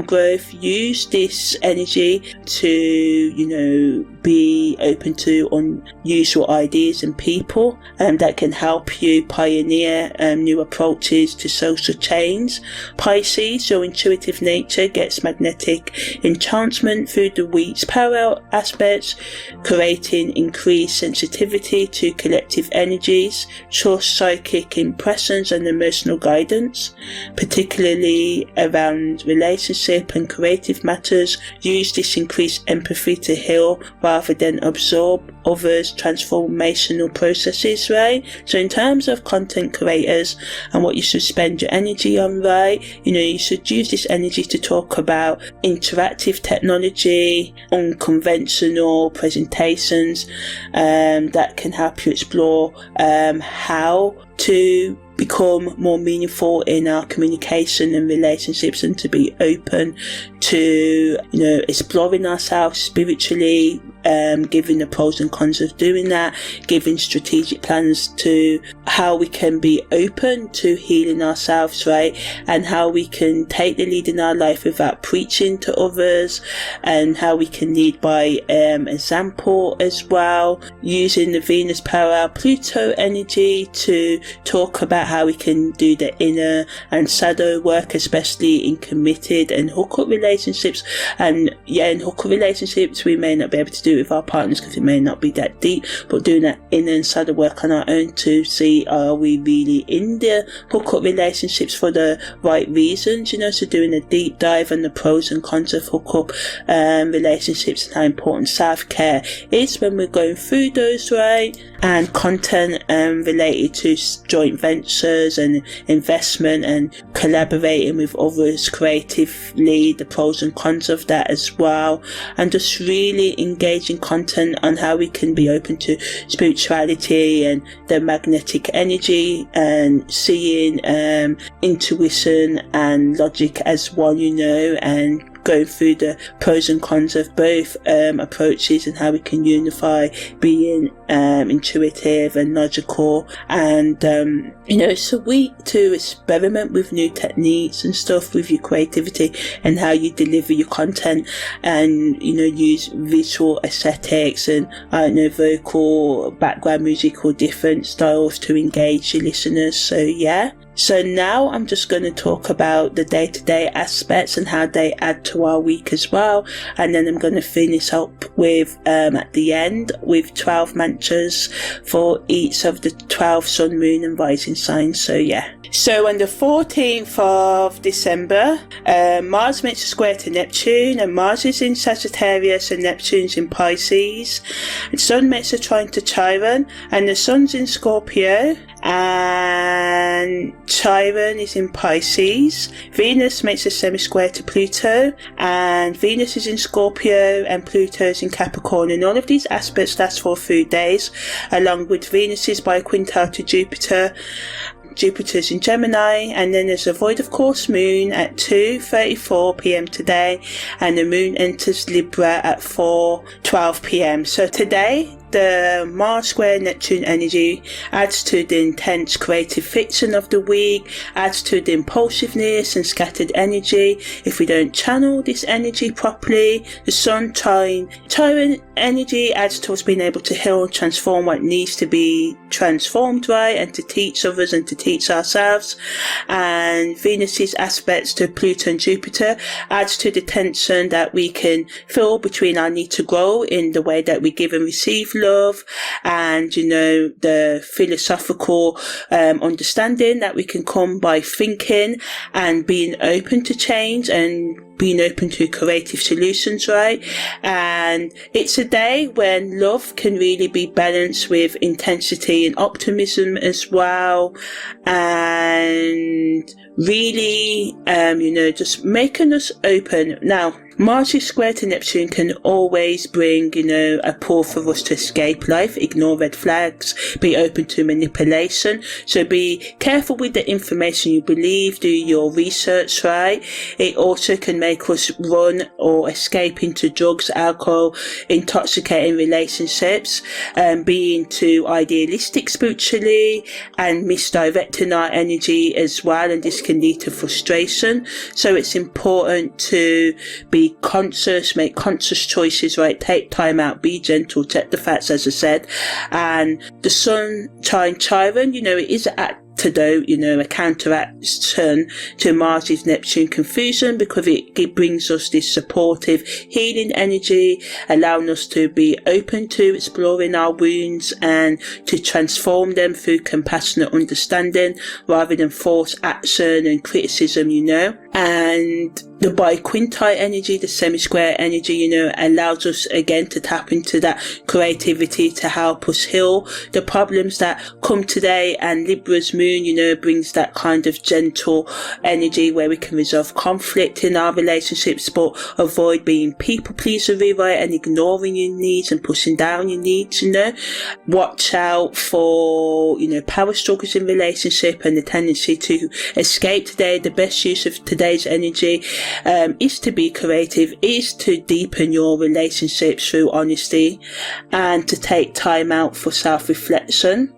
growth. Use this energy to, be open to unusual ideas and people that can help you pioneer new approaches to social change. Pisces, your intuitive nature gets magnetic enchantment through the week's parallel aspects, creating increased sensitivity to collective energies. Trust psychic impressions and emotional guidance, particularly around relationship and creative matters. Use this increased empathy to heal rather than absorb others' transformational processes, right? So in terms of content creators and what you should spend your energy on, right, you should use this energy to talk about interactive technology, unconventional presentations that can help you explore how to become more meaningful in our communication and relationships, and to be open to exploring ourselves spiritually, giving the pros and cons of doing that, giving strategic plans to how we can be open to healing ourselves, right, and how we can take the lead in our life without preaching to others, and how we can lead by example as well, using the Venus parallel Pluto energy to talk about how we can do the inner and shadow work, especially in committed and hookup relationships. And in hookup relationships we may not be able to do it with our partners because it may not be that deep, but doing that inner and shadow work on our own to see, are we really in the hookup relationships for the right reasons, so doing a deep dive on the pros and cons of hookup relationships, and how important self-care is when we're going through those, right, and content related to joint ventures and investment and collaborating with others creatively, the pros and cons of that as well, and just really engaging content on how we can be open to spirituality and the magnetic energy, and seeing intuition and logic as one, and going through the pros and cons of both approaches, and how we can unify being intuitive and logical. And it's a week to experiment with new techniques and stuff with your creativity and how you deliver your content, and use visual aesthetics and vocal background music or different styles to engage your listeners. So now I'm just going to talk about the day-to-day aspects and how they add to our week as well. And then I'm going to finish up with, at the end, with 12 mantras for each of the 12 sun, moon and rising signs. So on the 14th of December, Mars makes a square to Neptune, and Mars is in Sagittarius and Neptune's in Pisces. And Sun makes a trine to Chiron, and the Sun's in Scorpio, and Chiron is in Pisces. Venus makes a semi-square to Pluto, and Venus is in Scorpio and Pluto is in Capricorn, and all of these aspects last for 3 days, along with Venus's biquintile to Jupiter. Jupiter's in Gemini, and then there's a void of course moon at 2:34 p.m. today, and the moon enters Libra at 4:12 p.m. So today the Mars square Neptune energy adds to the intense creative fiction of the week, adds to the impulsiveness and scattered energy if we don't channel this energy properly. The Sun Chiron energy adds to us being able to heal and transform what needs to be transformed, right, and to teach others and to teach ourselves. And Venus's aspects to Pluto and Jupiter adds to the tension that we can feel between our need to grow in the way that we give and receive love, and the philosophical understanding that we can come by thinking and being open to change and being open to creative solutions, right? And it's a day when love can really be balanced with intensity and optimism as well, and really just making us open. Now, Mars square to Neptune can always bring, a pull for us to escape life, ignore red flags, be open to manipulation. So be careful with the information you believe, do your research, right? It also can make us run or escape into drugs, alcohol, intoxicating relationships, being too idealistic spiritually and misdirecting our energy as well, and this can lead to frustration. So it's important to be conscious, make conscious choices, right? Take time out, be gentle, check the facts, as I said. And the Sun Chiron, it is at antidote, a counteraction to Mars' Neptune confusion, because it brings us this supportive healing energy, allowing us to be open to exploring our wounds and to transform them through compassionate understanding rather than forced action and criticism, And the biquintile energy, the semi-square energy, allows us again to tap into that creativity to help us heal the problems that come today. And Libra's moon, brings that kind of gentle energy where we can resolve conflict in our relationships, but avoid being people pleaser, right, and ignoring your needs and pushing down your needs. Watch out for, power struggles in relationship and the tendency to escape today. The best use of today's energy is to be creative, is to deepen your relationships through honesty, and to take time out for self-reflection,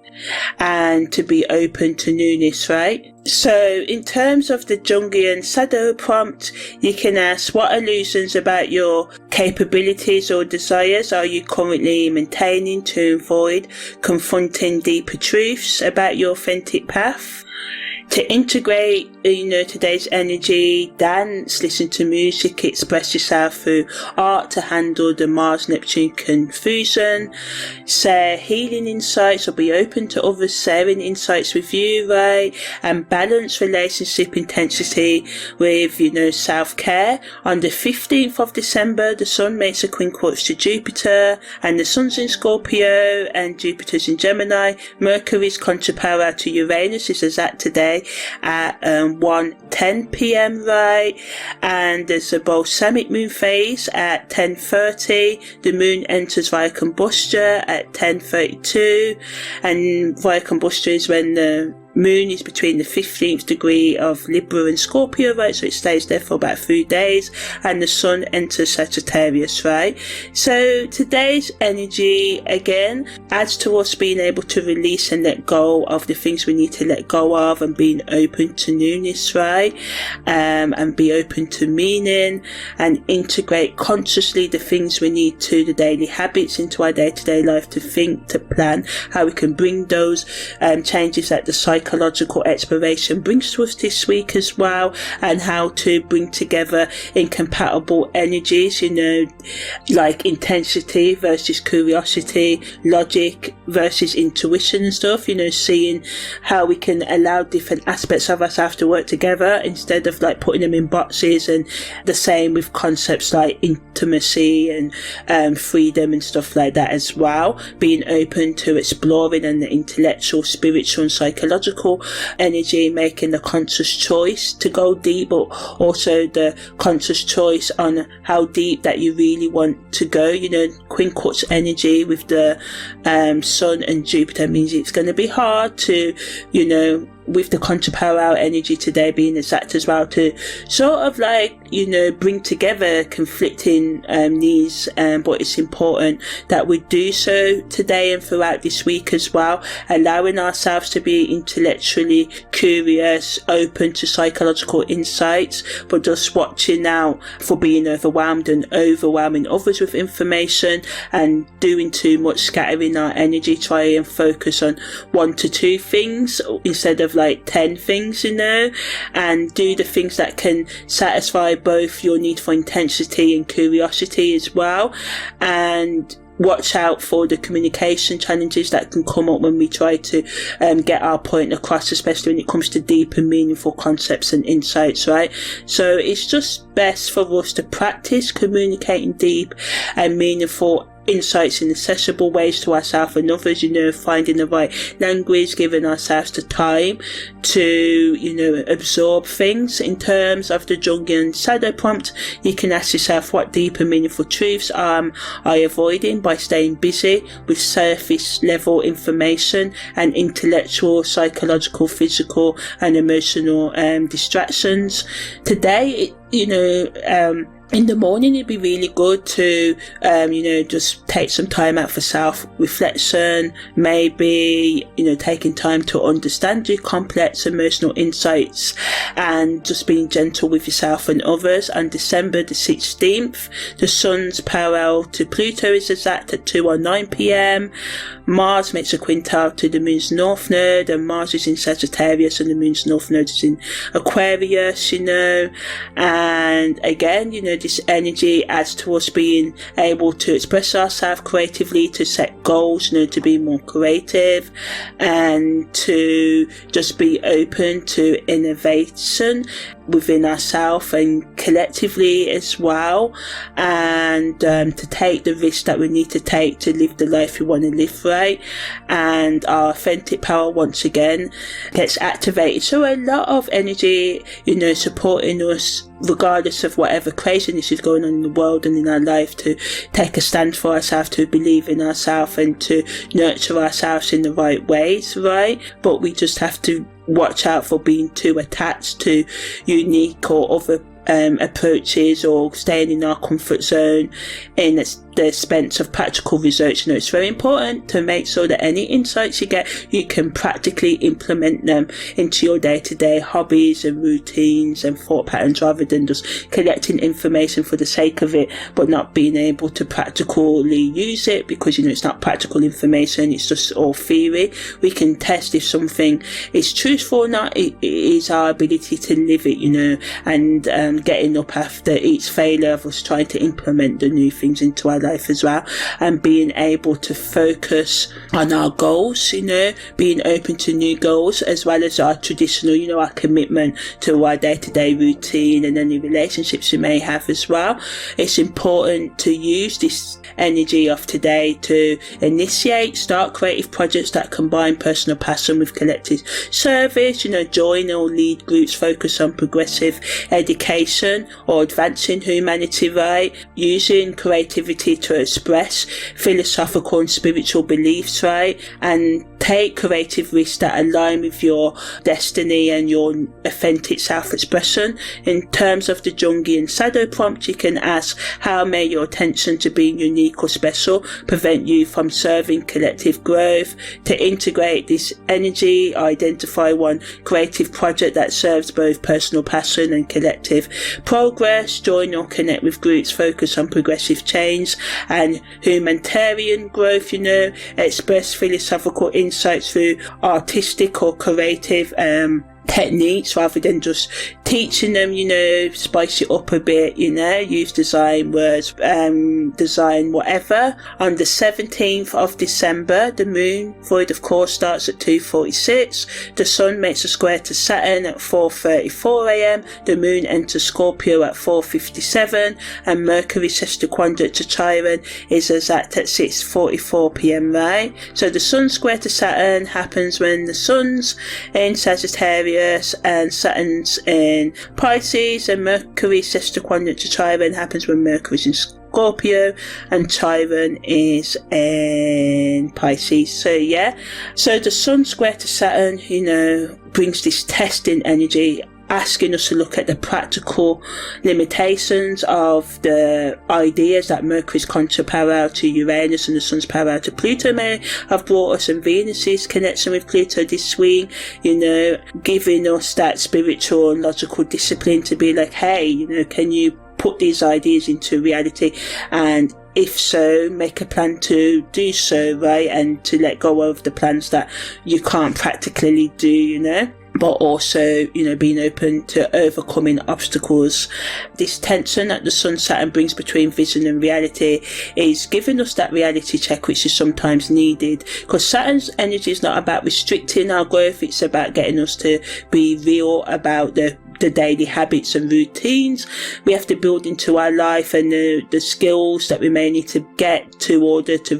and to be open to newness, right? So in terms of the Jungian shadow prompt, you can ask, what illusions about your capabilities or desires are you currently maintaining to avoid confronting deeper truths about your authentic path? To integrate, today's energy, dance, listen to music, express yourself through art to handle the Mars-Neptune confusion, share healing insights or be open to others sharing insights with you, right? And balance relationship intensity with, self-care. On the 15th of December, the Sun makes a quincunx to Jupiter, and the Sun's in Scorpio and Jupiter's in Gemini. Mercury's contra to Uranus is exact today at 1:10 p.m, right? And there's a balsamic moon phase at 10:30. The moon enters via combustion at 10:32, and via combustion is when the moon is between the 15th degree of Libra and Scorpio, right? So it stays there for about 3 days, and the Sun enters Sagittarius, right? So today's energy again adds to us being able to release and let go of the things we need to let go of, and being open to newness, right? And be open to meaning, and integrate consciously the things we need to, the daily habits into our day-to-day life, to think, to plan how we can bring those changes that the psychological exploration brings to us this week as well, and how to bring together incompatible energies, like intensity versus curiosity, logic versus intuition and stuff, seeing how we can allow different aspects of ourselves to work together instead of like putting them in boxes. And the same with concepts like intimacy and freedom and stuff like that as well, being open to exploring and the intellectual, spiritual and psychological energy, making the conscious choice to go deep, but also the conscious choice on how deep that you really want to go. Quincunx energy with the Sun and Jupiter means it's going to be hard to, with the contra energy today being exact as well, to sort of bring together conflicting needs, but it's important that we do so today and throughout this week as well, allowing ourselves to be intellectually curious, open to psychological insights, but just watching out for being overwhelmed and overwhelming others with information, and doing too much scattering our energy. Try and focus on 1 to 2 things instead of 10 things, and do the things that can satisfy both your need for intensity and curiosity as well. And watch out for the communication challenges that can come up when we try to get our point across, especially when it comes to deep and meaningful concepts and insights, right? So it's just best for us to practice communicating deep and meaningful insights in accessible ways to ourselves and others, finding the right language, giving ourselves the time to, absorb things. In terms of the Jungian shadow prompt, you can ask yourself, what deep and meaningful truths am I avoiding by staying busy with surface level information and intellectual, psychological, physical and emotional distractions. Today, in the morning, it'd be really good to, just take some time out for self-reflection, maybe, taking time to understand your complex emotional insights, and just being gentle with yourself and others. On December the 16th, the Sun's parallel to Pluto is exact at 2:09 p.m. Mars makes a quintile to the Moon's North Node, and Mars is in Sagittarius and the Moon's North Node is in Aquarius, and again, this energy adds to us being able to express ourselves creatively, to set goals, to be more creative, and to just be open to innovation. within ourselves and collectively as well, and to take the risks that we need to take to live the life we want to live, right? And our authentic power once again gets activated. So a lot of energy, supporting us regardless of whatever craziness is going on in the world and in our life, to take a stand for ourselves, to believe in ourselves and to nurture ourselves in the right ways, right? But we just have to watch out for being too attached to unique or other approaches, or staying in our comfort zone in the expense of practical results. It's very important to make sure that any insights you get, you can practically implement them into your day-to-day hobbies and routines and thought patterns, rather than just collecting information for the sake of it but not being able to practically use it, because it's not practical information, it's just all theory. We can test if something is truthful or not. It is our ability to live it, and getting up after each failure of us trying to implement the new things into our life as well, and being able to focus on our goals, being open to new goals, as well as our traditional, our commitment to our day-to-day routine and any relationships we may have as well. It's important to use this energy of today to start creative projects that combine personal passion with collective service, join or lead groups focused on progressive education or advancing humanity, right? Using creativity to express philosophical and spiritual beliefs, right? And take creative risks that align with your destiny and your authentic self-expression. In terms of the Jungian shadow prompt, you can ask, how may your attention to being unique or special prevent you from serving collective growth? To integrate this energy, identify one creative project that serves both personal passion and collective progress. Join or connect with groups focused on progressive change and humanitarian growth. Express philosophical insights through artistic or creative techniques, rather than just teaching them, spice it up a bit, use design words, design whatever. On the 17th of December, the moon void of course starts at 2:46. The sun makes a square to Saturn at 4:34 a.m. The moon enters Scorpio at 4:57, and Mercury sextil to Chiron is exact at 6:44 p.m. right? So the sun square to Saturn happens when the sun's in Sagittarius and Saturn's in Pisces, and Mercury sextil to Chiron happens when Mercury's in Scorpio and Chiron is in Pisces. So the sun square to Saturn, brings this testing energy, asking us to look at the practical limitations of the ideas that Mercury's contra-parallel to Uranus and the Sun's parallel to Pluto may have brought us, and Venus's connection with Pluto this week, giving us that spiritual and logical discipline to be like, hey, can you put these ideas into reality? And if so, make a plan to do so, right? And to let go of the plans that you can't practically do, but also, being open to overcoming obstacles. This tension that the Sun Saturn brings between vision and reality is giving us that reality check, which is sometimes needed, because Saturn's energy is not about restricting our growth, it's about getting us to be real about the daily habits and routines we have to build into our life, and the skills that we may need to get in order to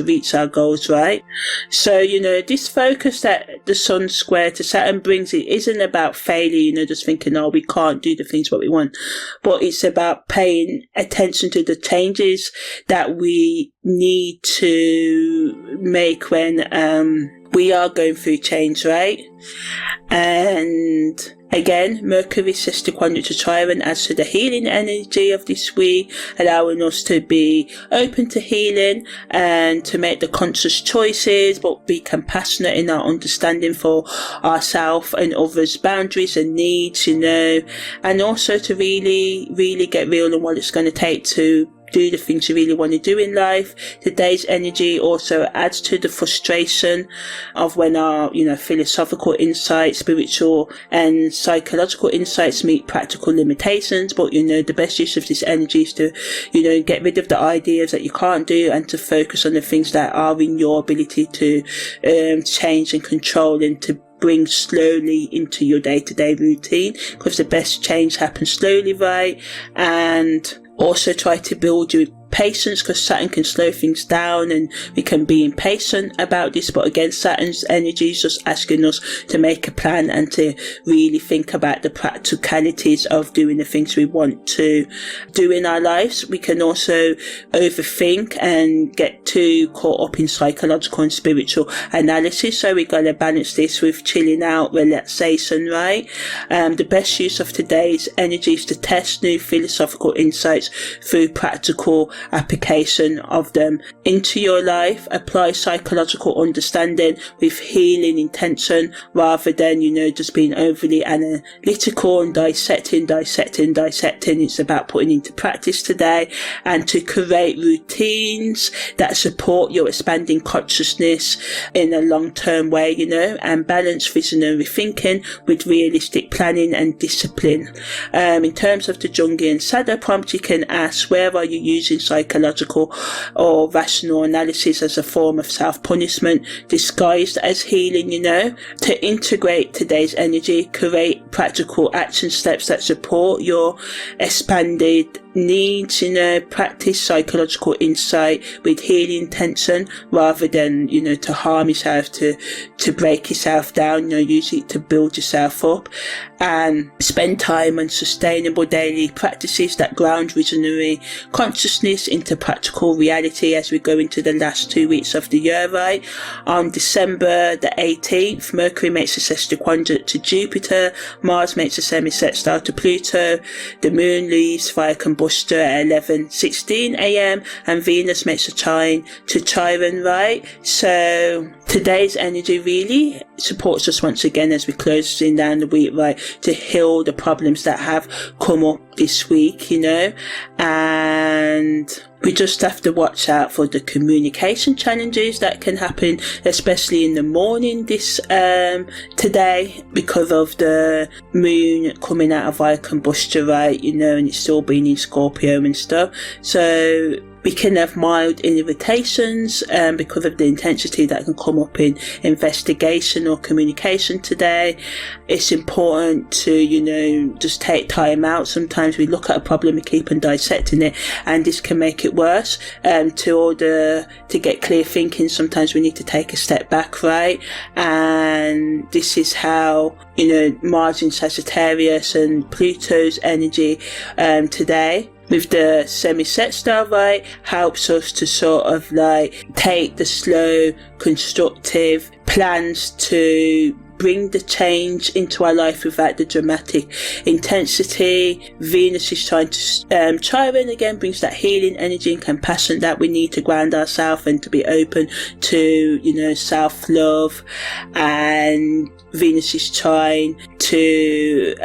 reach our goals, right? So, this focus that the Sun square to Saturn brings, it isn't about failure, just thinking, we can't do the things what we want, but it's about paying attention to the changes that we need to make when we are going through change, right? And again, Mercury sextil to Chiron adds to the healing energy of this week, allowing us to be open to healing and to make the conscious choices, but be compassionate in our understanding for ourselves and others' boundaries and needs, and also to really, really get real on what it's going to take to do the things you really want to do in life. Today's energy also adds to the frustration of when our, philosophical insights, spiritual and psychological insights meet practical limitations. But, the best use of this energy is to, get rid of the ideas that you can't do and to focus on the things that are in your ability to change and control, and to bring slowly into your day-to-day routine, because the best change happens slowly, right? And also try to build your patience, because Saturn can slow things down and we can be impatient about this. But again, Saturn's energy is just asking us to make a plan and to really think about the practicalities of doing the things we want to do in our lives. We can also overthink and get too caught up in psychological and spiritual analysis, so we got to balance this with chilling out, relaxation, right? The best use of today's energy is to test new philosophical insights through practical application of them into your life. Apply psychological understanding with healing intention, rather than, just being overly analytical and dissecting. It's about putting into practice today, and to create routines that support your expanding consciousness in a long-term way, and balance visionary thinking with realistic planning and discipline. In terms of the Jungian shadow prompt, you can ask, where are you using psychological or rational analysis as a form of self-punishment disguised as healing? To integrate today's energy, create practical action steps that support your expanded needs, practice psychological insight with healing intention, rather than, to harm yourself, to break yourself down, use it to build yourself up. And spend time on sustainable daily practices that ground visionary consciousness into practical reality as we go into the last 2 weeks of the year, right? On December the 18th, Mercury makes a sextile quadrant to Jupiter, Mars makes a semi-sextile to Pluto, the Moon leaves via combustor at 11:16 a.m. and Venus makes a trine to Chiron, right? So today's energy really supports us once again as we close in down the week, right, to heal the problems that have come up this week, and we just have to watch out for the communication challenges that can happen, especially in the morning this today, because of the moon coming out of via combustor, right, and it's still being in Scorpio and stuff. So we can have mild irritations because of the intensity that can come up in investigation or communication today. It's important to, just take time out. Sometimes we look at a problem, we keep on dissecting it, and this can make it worse. To get clear thinking, sometimes we need to take a step back, right? And this is how, Mars in Sagittarius and Pluto's energy today with the semi-sextile, right, helps us to sort of take the slow, constructive plans to bring the change into our life without the dramatic intensity. Venus is trying to Chiron again, brings that healing energy and compassion that we need to ground ourselves and to be open to, self-love. And Venus's trine to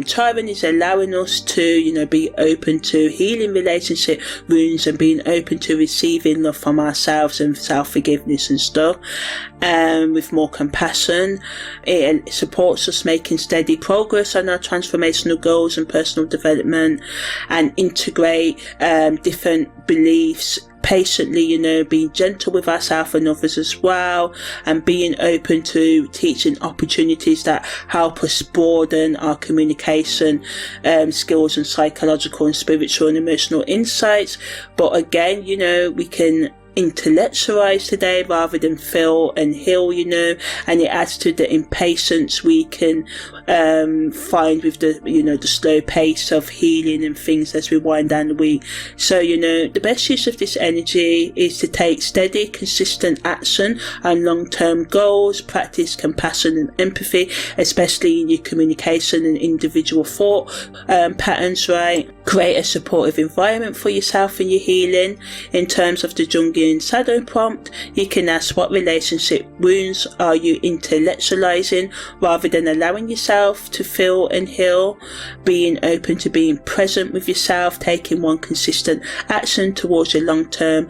Chiron is allowing us to, be open to healing relationship wounds and being open to receiving love from ourselves and self-forgiveness and stuff, with more compassion. It supports us making steady progress on our transformational goals and personal development, and integrate different beliefs patiently, being gentle with ourselves and others as well, and being open to teaching opportunities that help us broaden our communication skills and psychological and spiritual and emotional insights. But again, we can intellectualize today rather than feel and heal, and it adds to the impatience we can find with the slow pace of healing and things as we wind down the week. So the best use of this energy is to take steady, consistent action on long-term goals, practice compassion and empathy, especially in your communication and individual thought patterns, right? Create a supportive environment for yourself and your healing. In terms of the Jungian shadow prompt, you can ask, what relationship wounds are you intellectualizing rather than allowing yourself to feel and heal? Being open to being present with yourself, taking one consistent action towards your long-term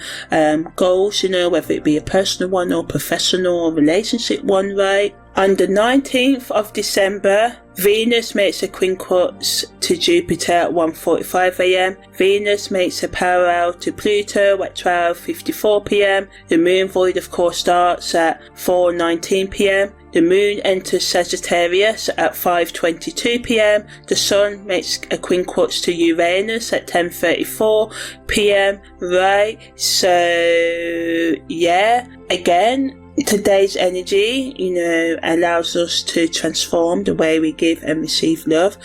goals, whether it be a personal one or professional or relationship one, right? On the 19th of December, Venus makes a quincunx to Jupiter at 1:45 a.m. Venus makes a parallel to Pluto at 12:54 p.m. The moon void, of course, starts at 4:19 p.m. The moon enters Sagittarius at 5:22 p.m. The sun makes a quincunx to Uranus at 10:34 p.m. Right, so yeah, again, today's energy, allows us to transform the way we give and receive love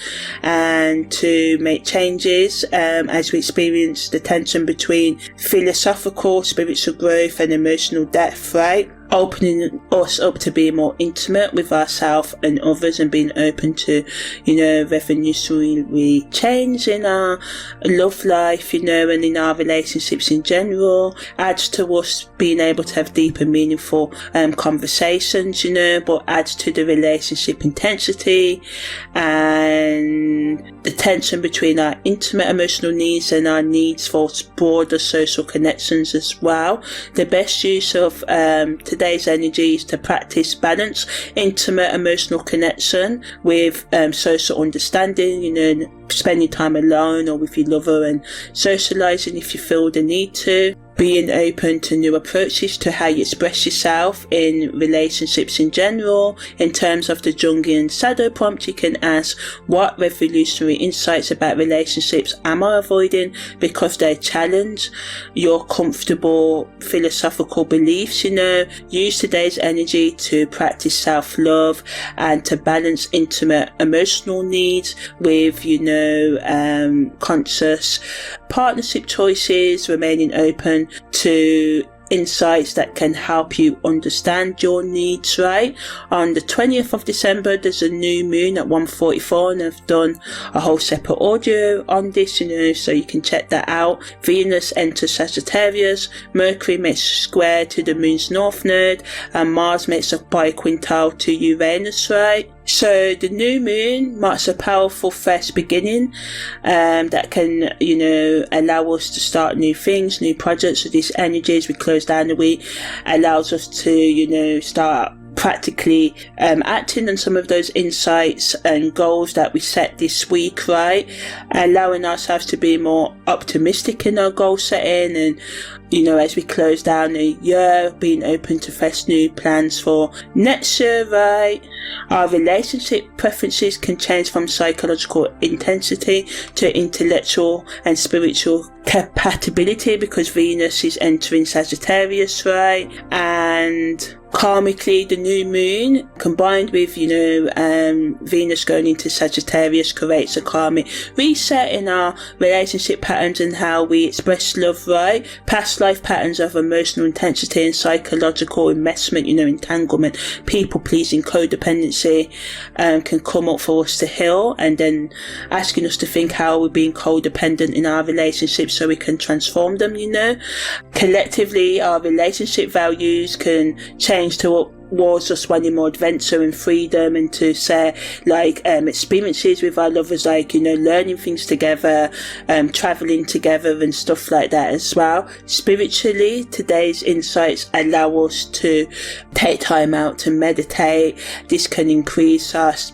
and to make changes as we experience the tension between philosophical, spiritual growth and emotional depth, right? Opening us up to be more intimate with ourselves and others and being open to, revolutionary change in our love life, and in our relationships in general. Adds to us being able to have deep and meaningful conversations, but adds to the relationship intensity and the tension between our intimate emotional needs and our needs for broader social connections as well. The best use of today's energy is to practice balance, intimate emotional connection with social understanding, spending time alone or with your lover and socializing if you feel the need to. Being open to new approaches to how you express yourself in relationships in general. In terms of the Jungian shadow prompt, you can ask, what revolutionary insights about relationships am I avoiding because they challenge your comfortable philosophical beliefs? Use today's energy to practice self-love and to balance intimate emotional needs with, conscious partnership choices, remaining open to insights that can help you understand your needs, right? On the 20th of December, there's a new moon at 1:44, and I've done a whole separate audio on this, so you can check that out. Venus enters Sagittarius, Mercury makes a square to the moon's north node, and Mars makes a biquintile to Uranus, right? So the new moon marks a powerful fresh beginning that can, allow us to start new things, new projects. So this energy as we close down the week allows us to, start practically acting on some of those insights and goals that we set this week, right? Allowing ourselves to be more optimistic in our goal setting and, as we close down the year, being open to fresh new plans for next year, right? Our relationship preferences can change from psychological intensity to intellectual and spiritual compatibility because Venus is entering Sagittarius, right? And karmically, the new moon combined with, Venus going into Sagittarius creates a karmic reset in our relationship patterns and how we express love, right? Past life patterns of emotional intensity and psychological investment, entanglement, people pleasing, codependency can come up for us to heal, and then asking us to think how we're being codependent in our relationships so we can transform them, Collectively, our relationship values can change towards us wanting more adventure and freedom and to say experiences with our lovers, learning things together, traveling together and stuff like that as well. Spiritually, today's insights allow us to take time out to meditate. This can increase us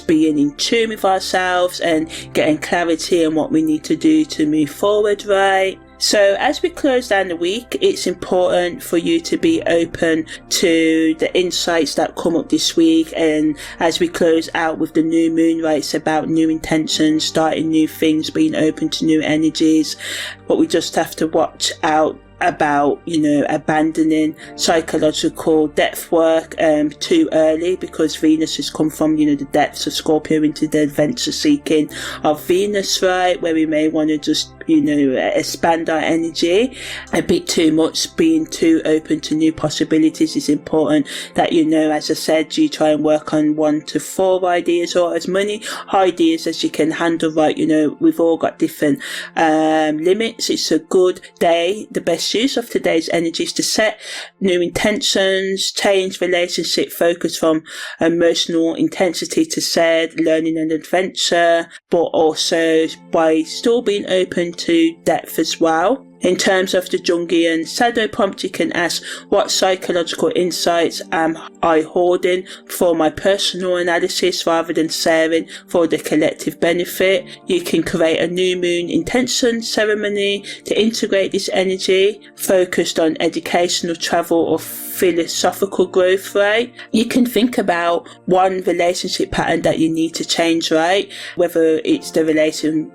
being in tune with ourselves and getting clarity on what we need to do to move forward, right? So as we close down the week, it's important for you to be open to the insights that come up this week. And as we close out with the new moon, right, it's about new intentions, starting new things, being open to new energies. But we just have to watch out about abandoning psychological depth work too early, because Venus has come from the depths of Scorpio into the adventure seeking of Venus, right, where we may want to just expand our energy a bit too much. Being too open to new possibilities is important. That as I said, you try and work on 1 to 4 ideas or as many ideas as you can handle, right? We've all got different limits. It's a good day. The best use of today's energy is to set new intentions, change relationship focus from emotional intensity to said learning and adventure, but also by still being open to depth as well. In terms of the Jungian shadow prompt, you can ask, what psychological insights am I hoarding for my personal analysis rather than sharing for the collective benefit? You can create a new moon intention ceremony to integrate this energy focused on educational, travel or philosophical growth, right? You can think about one relationship pattern that you need to change, right? Whether it's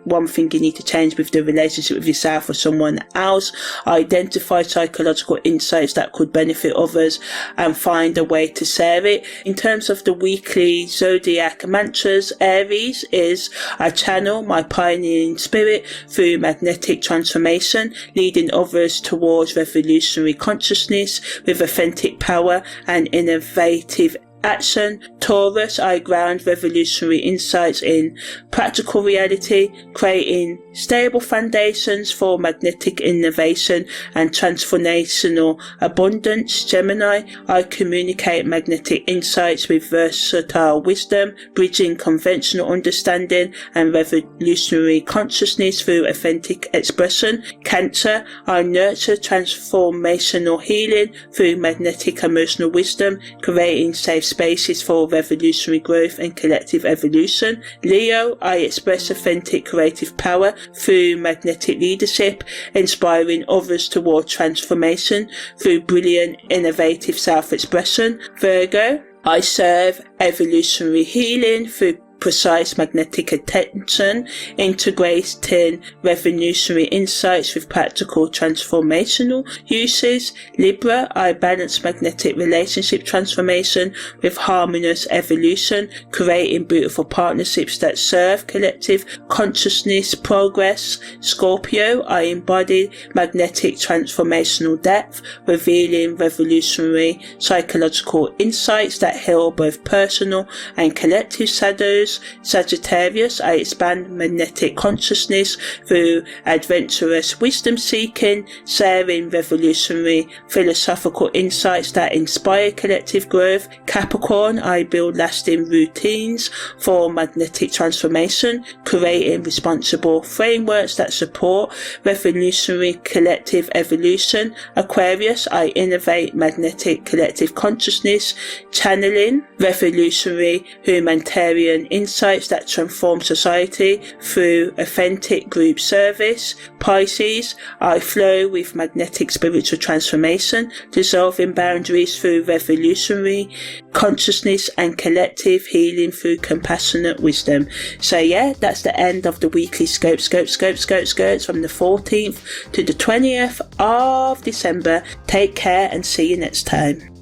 one thing you need to change with the relationship with yourself or someone else. Identify psychological insights that could benefit others and find a way to share it. In terms of the weekly zodiac mantras, Aries is, I channel my pioneering spirit through magnetic transformation, leading others towards revolutionary consciousness with authentic power and innovative action. Taurus, I ground revolutionary insights in practical reality, creating stable foundations for magnetic innovation and transformational abundance. Gemini, I communicate magnetic insights with versatile wisdom, bridging conventional understanding and revolutionary consciousness through authentic expression. Cancer, I nurture transformational healing through magnetic emotional wisdom, creating safe spaces for revolutionary growth and collective evolution. Leo, I express authentic creative power through magnetic leadership, inspiring others toward transformation through brilliant, innovative self-expression. Virgo, I serve evolutionary healing through precise magnetic attention, integrating revolutionary insights with practical transformational uses. Libra, I balance magnetic relationship transformation with harmonious evolution, creating beautiful partnerships that serve collective consciousness progress. Scorpio, I embody magnetic transformational depth, revealing revolutionary psychological insights that heal both personal and collective shadows. Sagittarius, I expand magnetic consciousness through adventurous wisdom seeking, sharing revolutionary philosophical insights that inspire collective growth. Capricorn, I build lasting routines for magnetic transformation, creating responsible frameworks that support revolutionary collective evolution. Aquarius, I innovate magnetic collective consciousness, channeling revolutionary humanitarian insights that transform society through authentic group service. Pisces, I flow with magnetic spiritual transformation, dissolving boundaries through revolutionary consciousness and collective healing through compassionate wisdom. So yeah, that's the end of the weekly scopes from the 14th to the 20th of December. Take care and see you next time.